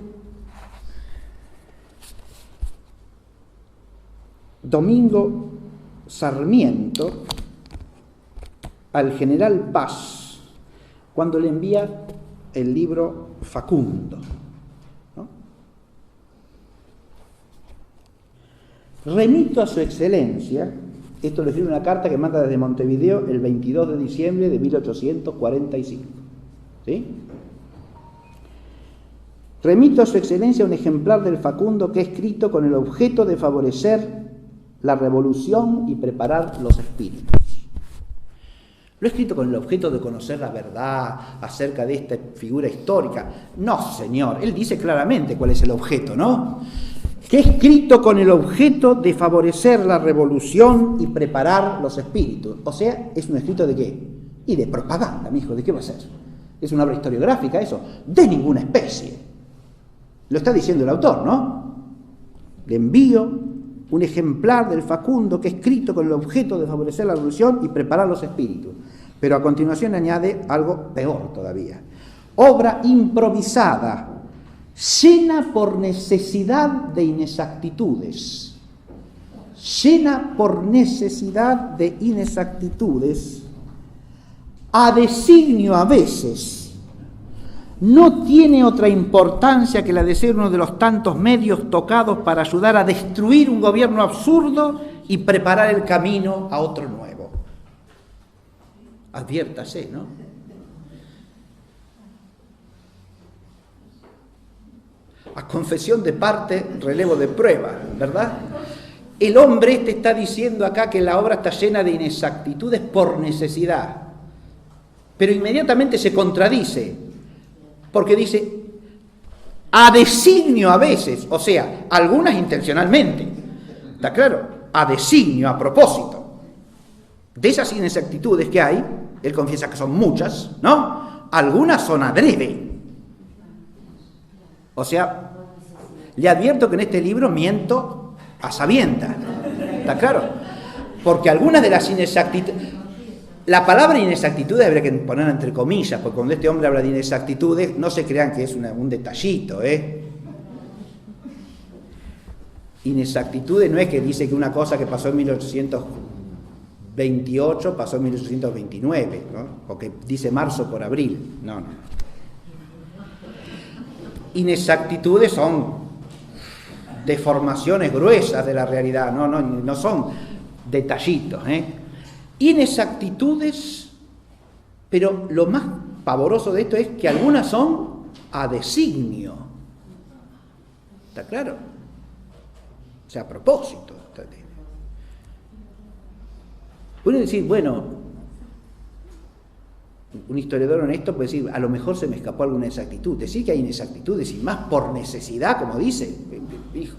Domingo Sarmiento al general Paz cuando le envía el libro Facundo, ¿no? Remito a su excelencia, esto le escribe una carta que manda desde Montevideo el 22 de diciembre de 1845, ¿sí? Remito a su excelencia un ejemplar del Facundo que he escrito con el objeto de favorecer la revolución y preparar los espíritus. Lo he escrito con el objeto de conocer la verdad acerca de esta figura histórica. No, señor, él dice claramente cuál es el objeto, ¿no? Que he escrito con el objeto de favorecer la revolución y preparar los espíritus. O sea, ¿es un escrito de qué? Y de propaganda, mijo, ¿de qué va a ser? ¿Es una obra historiográfica eso? De ninguna especie. Lo está diciendo el autor, ¿no? Le envío un ejemplar del Facundo que he escrito con el objeto de favorecer la revolución y preparar los espíritus. Pero a continuación añade algo peor todavía. Obra improvisada, llena por necesidad de inexactitudes. Llena por necesidad de inexactitudes, a designio a veces. No tiene otra importancia que la de ser uno de los tantos medios tocados para ayudar a destruir un gobierno absurdo y preparar el camino a otro nuevo. Adviértase, ¿no? A confesión de parte, relevo de prueba, ¿verdad? el hombre está diciendo acá que la obra está llena de inexactitudes por necesidad, pero inmediatamente se contradice, porque dice a designio a veces, o sea, algunas intencionalmente, ¿está claro? A designio, a propósito. De esas inexactitudes que hay, él confiesa que son muchas, ¿no? Algunas son adrede. O sea, le advierto que en este libro miento a sabiendas, ¿está claro? Porque algunas de las inexactitudes, la palabra inexactitudes habría que ponerla entre comillas, porque cuando este hombre habla de inexactitudes, no se crean que es un detallito, Inexactitudes no es que dice que una cosa que pasó en 1828 pasó en 1829, ¿no? O que dice marzo por abril, no. Inexactitudes son deformaciones gruesas de la realidad, no son detallitos, Inexactitudes, pero lo más pavoroso de esto es que algunas son a designio. ¿Está claro? O sea, a propósito. Puede decir, bueno, un historiador honesto puede decir, a lo mejor se me escapó alguna inexactitud. Decir que hay inexactitudes y más por necesidad, como dice, hijo.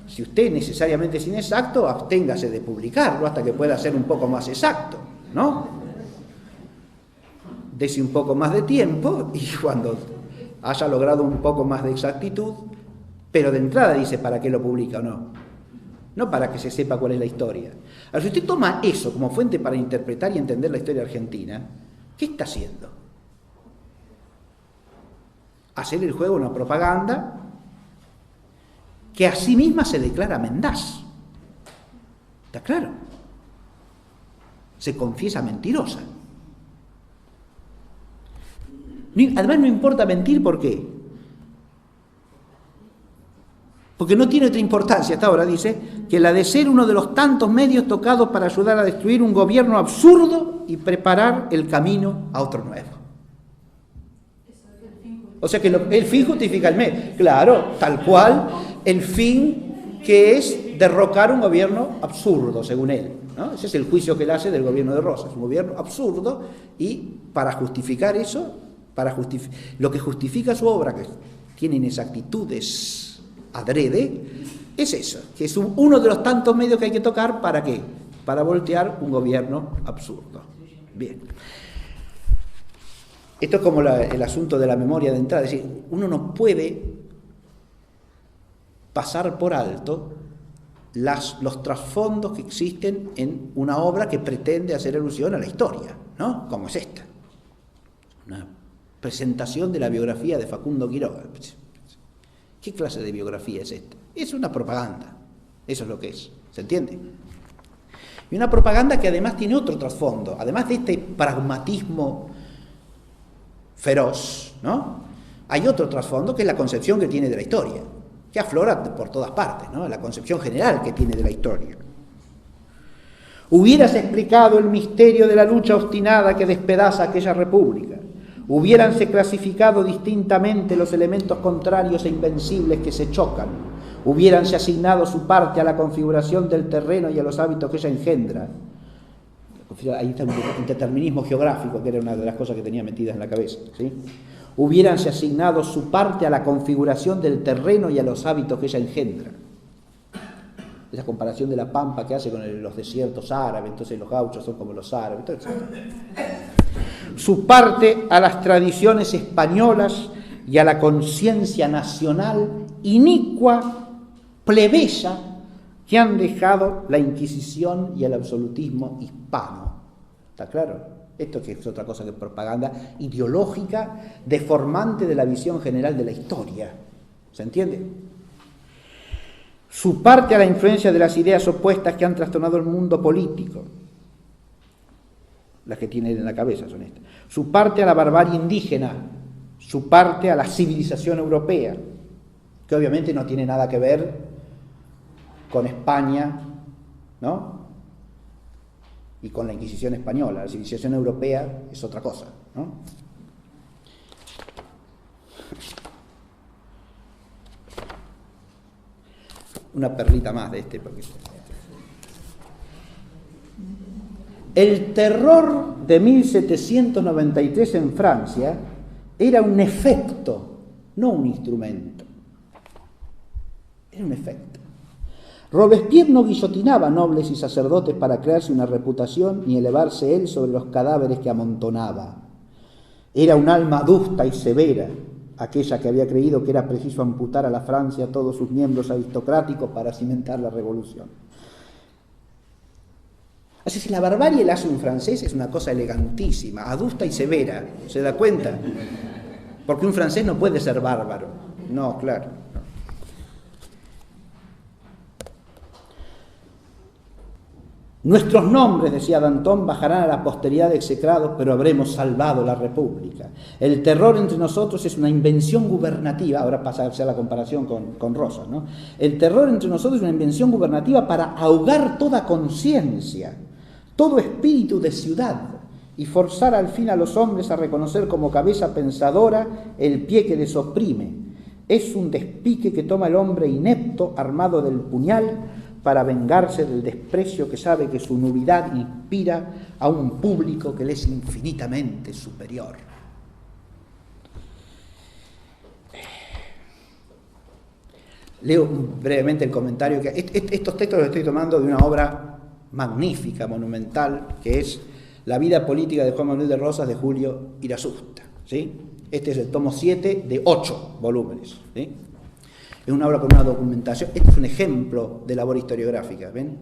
Si usted necesariamente es inexacto, absténgase de publicarlo hasta que pueda ser un poco más exacto, ¿no? Dese un poco más de tiempo y cuando haya logrado un poco más de exactitud, pero de entrada dice para qué lo publica o no. No para que se sepa cuál es la historia. Ahora, si usted toma eso como fuente para interpretar y entender la historia argentina, ¿qué está haciendo? Hacer el juego una propaganda que a sí misma se declara mendaz. ¿Está claro? Se confiesa mentirosa. Además no importa mentir, ¿por qué? Porque no tiene otra importancia hasta ahora, dice, que la de ser uno de los tantos medios tocados para ayudar a destruir un gobierno absurdo y preparar el camino a otro nuevo. O sea que el fin justifica el medio. Claro, tal cual, el fin que es derrocar un gobierno absurdo, según él, ¿no? Ese es el juicio que él hace del gobierno de Rosas, un gobierno absurdo, y para justificar eso, lo que justifica su obra, que tiene inexactitudes adrede, es eso, que es uno de los tantos medios que hay que tocar, ¿para qué? Para voltear un gobierno absurdo. Bien. Esto es como el asunto de la memoria de entrada, es decir, uno no puede pasar por alto los trasfondos que existen en una obra que pretende hacer alusión a la historia, ¿no? Como es esta. Una presentación de la biografía de Facundo Quiroga. ¿Qué clase de biografía es esta? Es una propaganda, eso es lo que es, ¿se entiende? Y una propaganda que además tiene otro trasfondo, además de este pragmatismo feroz, ¿no? Hay otro trasfondo que es la concepción que tiene de la historia, que aflora por todas partes, ¿no? La concepción general que tiene de la historia. Hubieras explicado el misterio de la lucha obstinada que despedaza aquella república. Hubiéranse clasificado distintamente los elementos contrarios e invencibles que se chocan. Hubiéranse asignado su parte a la configuración del terreno y a los hábitos que ella engendra. Ahí está un determinismo geográfico, que era una de las cosas que tenía metidas en la cabeza, ¿sí? Hubiéranse asignado su parte a la configuración del terreno y a los hábitos que ella engendra. Esa comparación de la pampa que hace con los desiertos árabes, entonces los gauchos son como los árabes, etc. Su parte a las tradiciones españolas y a la conciencia nacional inicua, plebeya, que han dejado la Inquisición y el absolutismo hispano. ¿Está claro? Esto que es otra cosa que propaganda ideológica, deformante de la visión general de la historia. ¿Se entiende? Su parte a la influencia de las ideas opuestas que han trastornado el mundo político. Las que tiene en la cabeza son estas. Su parte a la barbarie indígena, su parte a la civilización europea, que obviamente no tiene nada que ver con España, ¿no? Y con la Inquisición española. La civilización europea es otra cosa, ¿no? una perlita más de este. Porque... El terror de 1793 en Francia era un efecto, no un instrumento. Era un efecto. Robespierre no guillotinaba nobles y sacerdotes para crearse una reputación ni elevarse él sobre los cadáveres que amontonaba. Era un alma adusta y severa, aquella que había creído que era preciso amputar a la Francia todos sus miembros aristocráticos para cimentar la revolución. Así que la barbarie la hace un francés es una cosa elegantísima, adusta y severa, ¿se da cuenta? Porque un francés no puede ser bárbaro. No, claro. No. Nuestros nombres, decía Danton, bajarán a la posteridad execrados, pero habremos salvado la República. El terror entre nosotros es una invención gubernativa, ahora pasa a ser la comparación con Rosas, ¿no? El terror entre nosotros es una invención gubernativa para ahogar toda conciencia, todo espíritu de ciudad, y forzar al fin a los hombres a reconocer como cabeza pensadora el pie que les oprime. Es un despique que toma el hombre inepto, armado del puñal, para vengarse del desprecio que sabe que su nulidad inspira a un público que le es infinitamente superior. Leo brevemente el comentario que estos textos los estoy tomando de una obra magnífica, monumental, que es La vida política de Juan Manuel de Rosas, de Julio Irasusta, ¿sí? Este es el tomo 7 de 8 volúmenes, ¿sí? Es una obra con una documentación. Este es un ejemplo de labor historiográfica, ¿ven?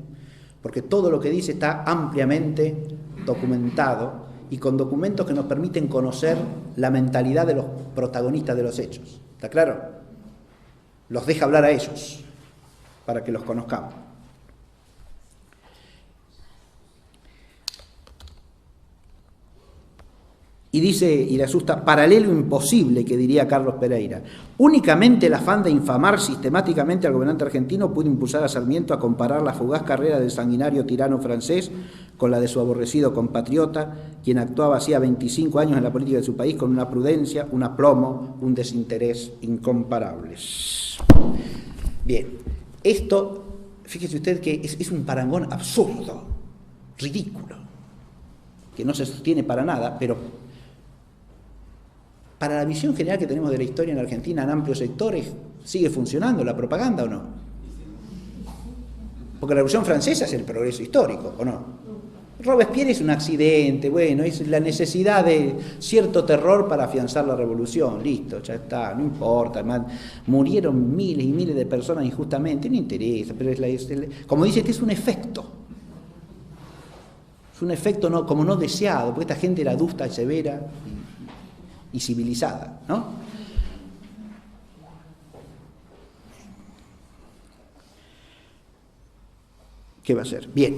Porque todo lo que dice está ampliamente documentado y con documentos que nos permiten conocer la mentalidad de los protagonistas de los hechos. ¿Está claro? Los deja hablar a ellos para que los conozcamos. Y dice Irasusta, paralelo imposible, que diría Carlos Pereira. Únicamente el afán de infamar sistemáticamente al gobernante argentino pudo impulsar a Sarmiento a comparar la fugaz carrera del sanguinario tirano francés con la de su aborrecido compatriota, quien actuaba hacía 25 años en la política de su país con una prudencia, un aplomo, un desinterés incomparables. Bien, esto, fíjese usted que es un parangón absurdo, ridículo, que no se sostiene para nada, pero para la visión general que tenemos de la historia en Argentina en amplios sectores, ¿sigue funcionando la propaganda o no? Porque la Revolución Francesa es el progreso histórico, ¿o no? Robespierre es un accidente, bueno, es la necesidad de cierto terror para afianzar la revolución, listo, ya está, no importa, además, murieron miles y miles de personas injustamente, no interesa, pero como dice, este es un efecto no, como no deseado, porque esta gente era adusta y severa y civilizada, ¿no? ¿Qué va a ser? Bien,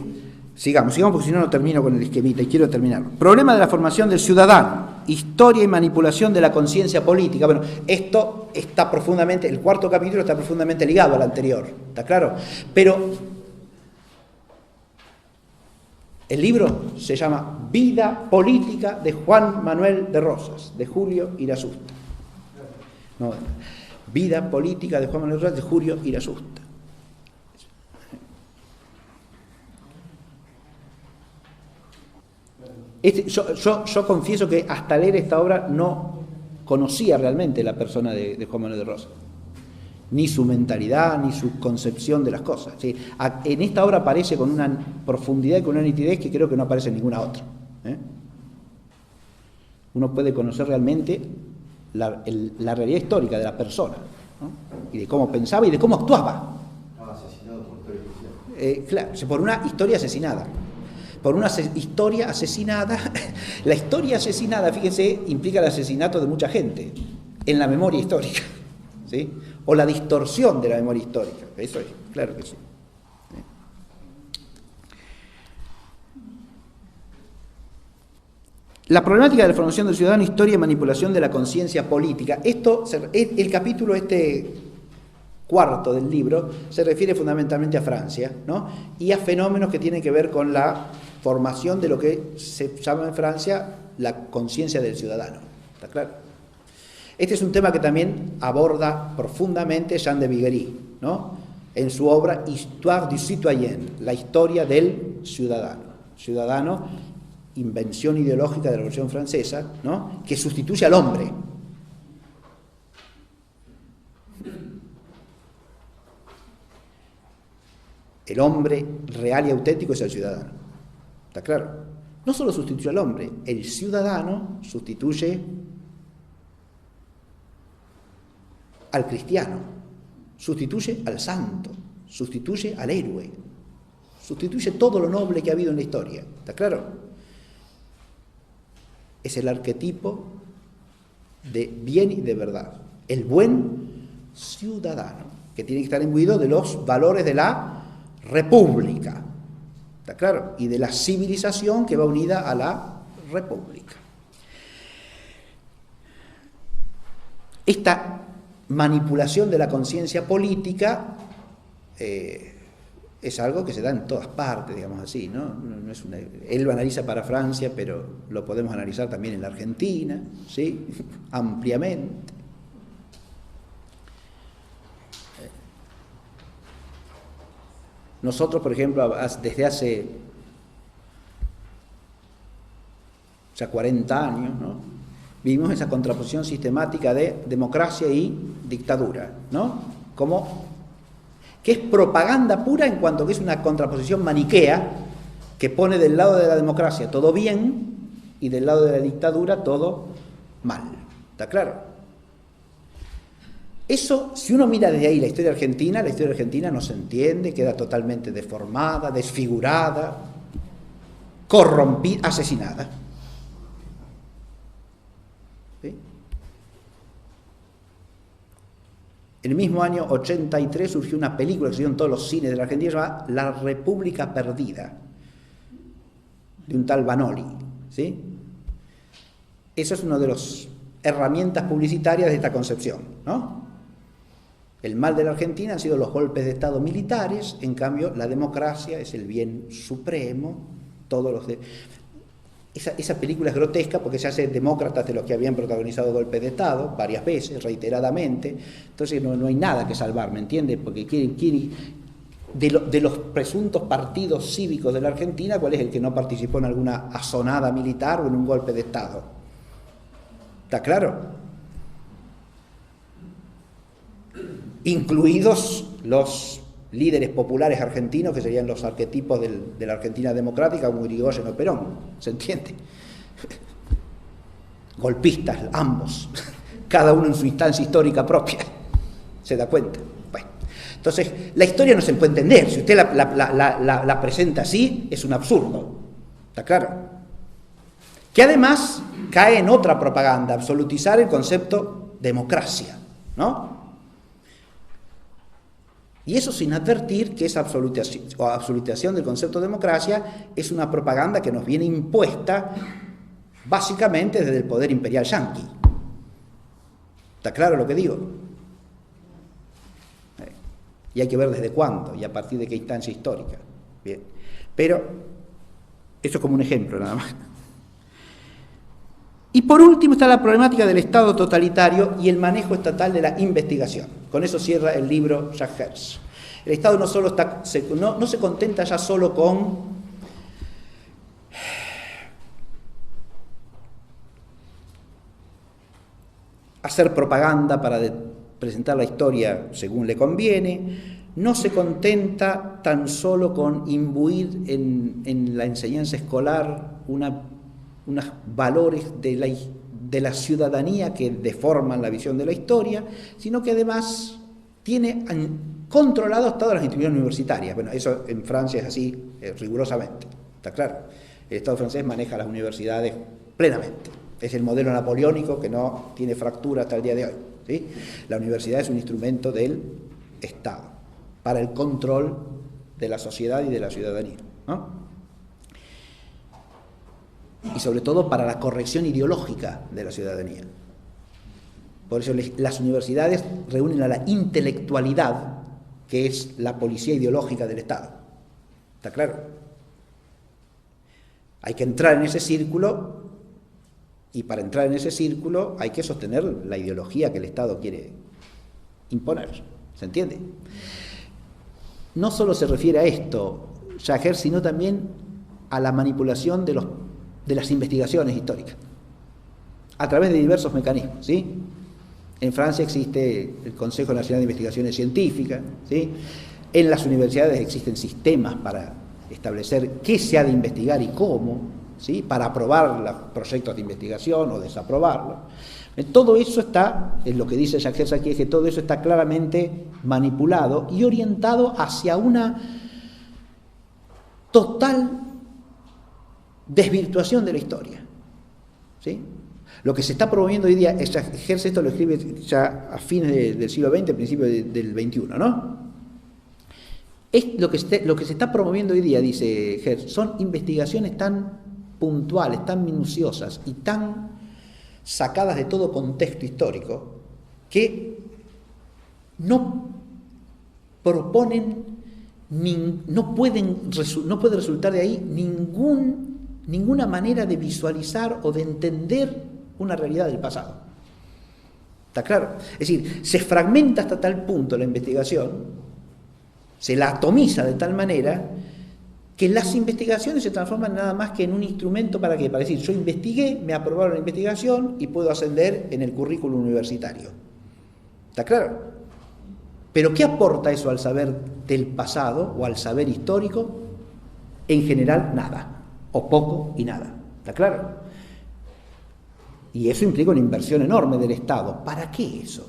sigamos porque si no, no termino con el esquemita y quiero terminarlo. Problema de la formación del ciudadano, historia y manipulación de la conciencia política. Bueno, esto está profundamente, el cuarto capítulo está profundamente ligado al anterior, ¿está claro? Pero el libro se llama Vida política de Juan Manuel de Rosas, de Julio Irasusta. No, Vida política de Juan Manuel de Rosas, de Julio Irasusta. Yo confieso que hasta leer esta obra no conocía realmente la persona de Juan Manuel de Rosas, ni su mentalidad, ni su concepción de las cosas. ¿Sí? En esta obra aparece con una profundidad y con una nitidez que creo que no aparece en ninguna otra. Uno puede conocer realmente la realidad histórica de la persona, ¿no? Y de cómo pensaba y de cómo actuaba. Estaba asesinado por historia oficial. Claro, por una historia asesinada. Por una historia asesinada. La historia asesinada, fíjense, implica el asesinato de mucha gente en la memoria histórica, ¿sí? O la distorsión de la memoria histórica. Eso es, claro que sí. La problemática de la formación del ciudadano, historia y manipulación de la conciencia política. El capítulo cuarto del libro se refiere fundamentalmente a Francia, ¿no? Y a fenómenos que tienen que ver con la formación de lo que se llama en Francia la conciencia del ciudadano. ¿Está claro? Este es un tema que también aborda profundamente Jean de Viguerie, ¿no? en su obra Histoire du citoyen, la historia del ciudadano. Ciudadano, invención ideológica de la Revolución Francesa, ¿no?, que sustituye al hombre. El hombre real y auténtico es el ciudadano. ¿Está claro? No solo sustituye al hombre, el ciudadano sustituye al cristiano, sustituye al santo, sustituye al héroe, sustituye todo lo noble que ha habido en la historia. ¿Está claro? Es el arquetipo de bien y de verdad. El buen ciudadano, que tiene que estar imbuido de los valores de la república. ¿Está claro? Y de la civilización que va unida a la república. Esta manipulación de la conciencia política es algo que se da en todas partes, digamos así, ¿no? No es él lo analiza para Francia, pero lo podemos analizar también en la Argentina, ¿sí? Ampliamente. Nosotros, por ejemplo, desde hace ya 40 años, ¿no?, vivimos esa contraposición sistemática de democracia y dictadura, ¿no?, que es propaganda pura en cuanto que es una contraposición maniquea que pone del lado de la democracia todo bien y del lado de la dictadura todo mal. ¿Está claro? Eso, si uno mira desde ahí la historia argentina no se entiende, queda totalmente deformada, desfigurada, corrompida, asesinada. ¿Sí? En el mismo año 83 surgió una película que se dio en todos los cines de la Argentina, llamada La República Perdida, de un tal Vanoli. ¿Sí? Eso es una de las herramientas publicitarias de esta concepción, ¿no? El mal de la Argentina han sido los golpes de Estado militares, en cambio la democracia es el bien supremo. Esa película es grotesca porque se hace demócratas de los que habían protagonizado golpes de Estado varias veces, reiteradamente. Entonces no hay nada que salvar, ¿me entiendes? Porque de los presuntos partidos cívicos de la Argentina, ¿cuál es el que no participó en alguna asonada militar o en un golpe de Estado? ¿Está claro? Incluidos los líderes populares argentinos, que serían los arquetipos de la Argentina democrática, como Irigoyen o Perón, ¿se entiende? Golpistas, ambos, cada uno en su instancia histórica propia, ¿se da cuenta? Bueno, entonces, la historia no se puede entender, si usted la presenta así, es un absurdo, ¿está claro? Que además cae en otra propaganda, absolutizar el concepto democracia, ¿no? Y eso sin advertir que esa absolutización del concepto de democracia es una propaganda que nos viene impuesta básicamente desde el poder imperial yanqui. ¿Está claro lo que digo? Y hay que ver desde cuándo y a partir de qué instancia histórica. Bien. Pero eso es como un ejemplo nada más. Y por último está la problemática del Estado totalitario y el manejo estatal de la investigación. Con eso cierra el libro Jacques Herz. El Estado no se contenta ya solo con hacer propaganda para presentar la historia según le conviene, no se contenta tan solo con imbuir en la enseñanza escolar unos valores de la ciudadanía que deforman la visión de la historia, sino que además tiene controlado todas las instituciones universitarias. Bueno, eso en Francia es así rigurosamente, ¿está claro? El Estado francés maneja las universidades plenamente. Es el modelo napoleónico que no tiene fractura hasta el día de hoy, ¿sí? La universidad es un instrumento del Estado para el control de la sociedad y de la ciudadanía, ¿no? Y sobre todo para la corrección ideológica de la ciudadanía. Por eso las universidades reúnen a la intelectualidad, que es la policía ideológica del Estado. ¿Está claro? Hay que entrar en ese círculo, y para entrar en ese círculo hay que sostener la ideología que el Estado quiere imponer. ¿Se entiende? no solo se refiere a esto, Jagger, sino también a la manipulación de las investigaciones históricas, a través de diversos mecanismos, ¿sí? En Francia existe el Consejo Nacional de Investigaciones Científicas, ¿sí? En las universidades existen sistemas para establecer qué se ha de investigar y cómo, ¿sí? Para aprobar los proyectos de investigación o desaprobarlos. Todo eso está, en lo que dice Jagger aquí, es que todo eso está claramente manipulado y orientado hacia una total desvirtuación de la historia, ¿sí? Lo que se está promoviendo hoy día, Jagger esto lo escribe ya a fines del siglo XX, principios del XXI, ¿no? Lo que se está promoviendo hoy día, dice Jagger, son investigaciones tan puntuales, tan minuciosas y tan sacadas de todo contexto histórico, que no proponen, no puede resultar de ahí ninguna manera de visualizar o de entender una realidad del pasado. ¿Está claro? Es decir, se fragmenta hasta tal punto la investigación, se la atomiza de tal manera que las investigaciones se transforman nada más que en un instrumento para ¿qué? Para decir, yo investigué, me aprobaron la investigación y puedo ascender en el currículum universitario. ¿Está claro? Pero ¿qué aporta eso al saber del pasado o al saber histórico? En general, nada, o poco y nada. ¿Está claro? Y eso implica una inversión enorme del Estado. ¿Para qué eso?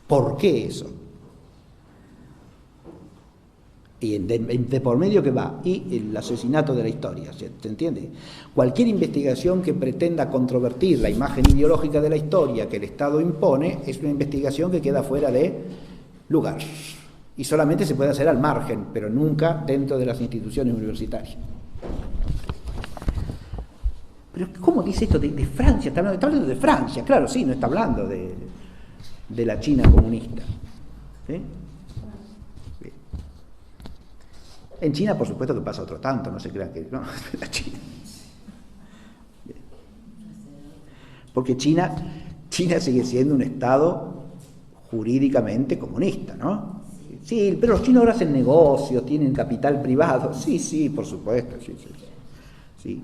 ¿Por qué eso? Y de por medio que va, y el asesinato de la historia, ¿se entiende? Cualquier investigación que pretenda controvertir la imagen ideológica de la historia que el Estado impone es una investigación que queda fuera de lugar. Y solamente se puede hacer al margen, pero nunca dentro de las instituciones universitarias. Pero ¿cómo dice esto de Francia? Está hablando de Francia, claro, sí, no está hablando de la China comunista. ¿Sí? En China, por supuesto, que pasa otro tanto, no se crean que no, la China. Bien. Porque China sigue siendo un Estado jurídicamente comunista, ¿no? Sí, pero los chinos ahora hacen negocios, tienen capital privado. Sí, por supuesto, sí.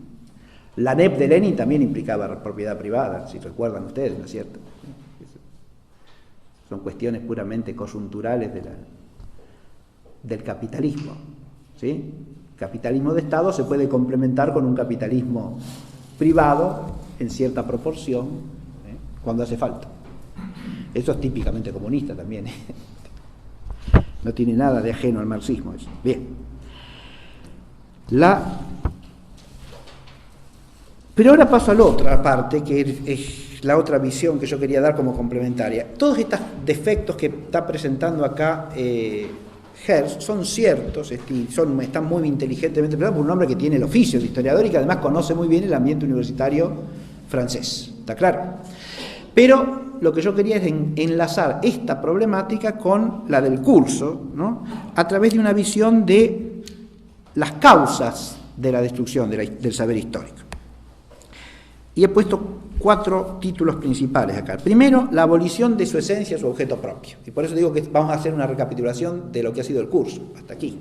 La NEP de Lenin también implicaba propiedad privada, si recuerdan ustedes, ¿no es cierto? Son cuestiones puramente coyunturales del capitalismo. ¿Sí? Capitalismo de Estado se puede complementar con un capitalismo privado en cierta proporción, cuando hace falta. Eso es típicamente comunista también. No tiene nada de ajeno al marxismo eso. Bien. Pero ahora paso a la otra parte, que es la otra visión que yo quería dar como complementaria. Todos estos defectos que está presentando acá Hertz son ciertos, están muy inteligentemente pensados por un hombre que tiene el oficio de historiador y que además conoce muy bien el ambiente universitario francés, ¿está claro? Pero lo que yo quería es enlazar esta problemática con la del curso, ¿no? A través de una visión de las causas de la destrucción del saber histórico. Y he puesto 4 títulos principales acá. Primero, la abolición de su esencia, su objeto propio. Y por eso digo que vamos a hacer una recapitulación de lo que ha sido el curso, hasta aquí.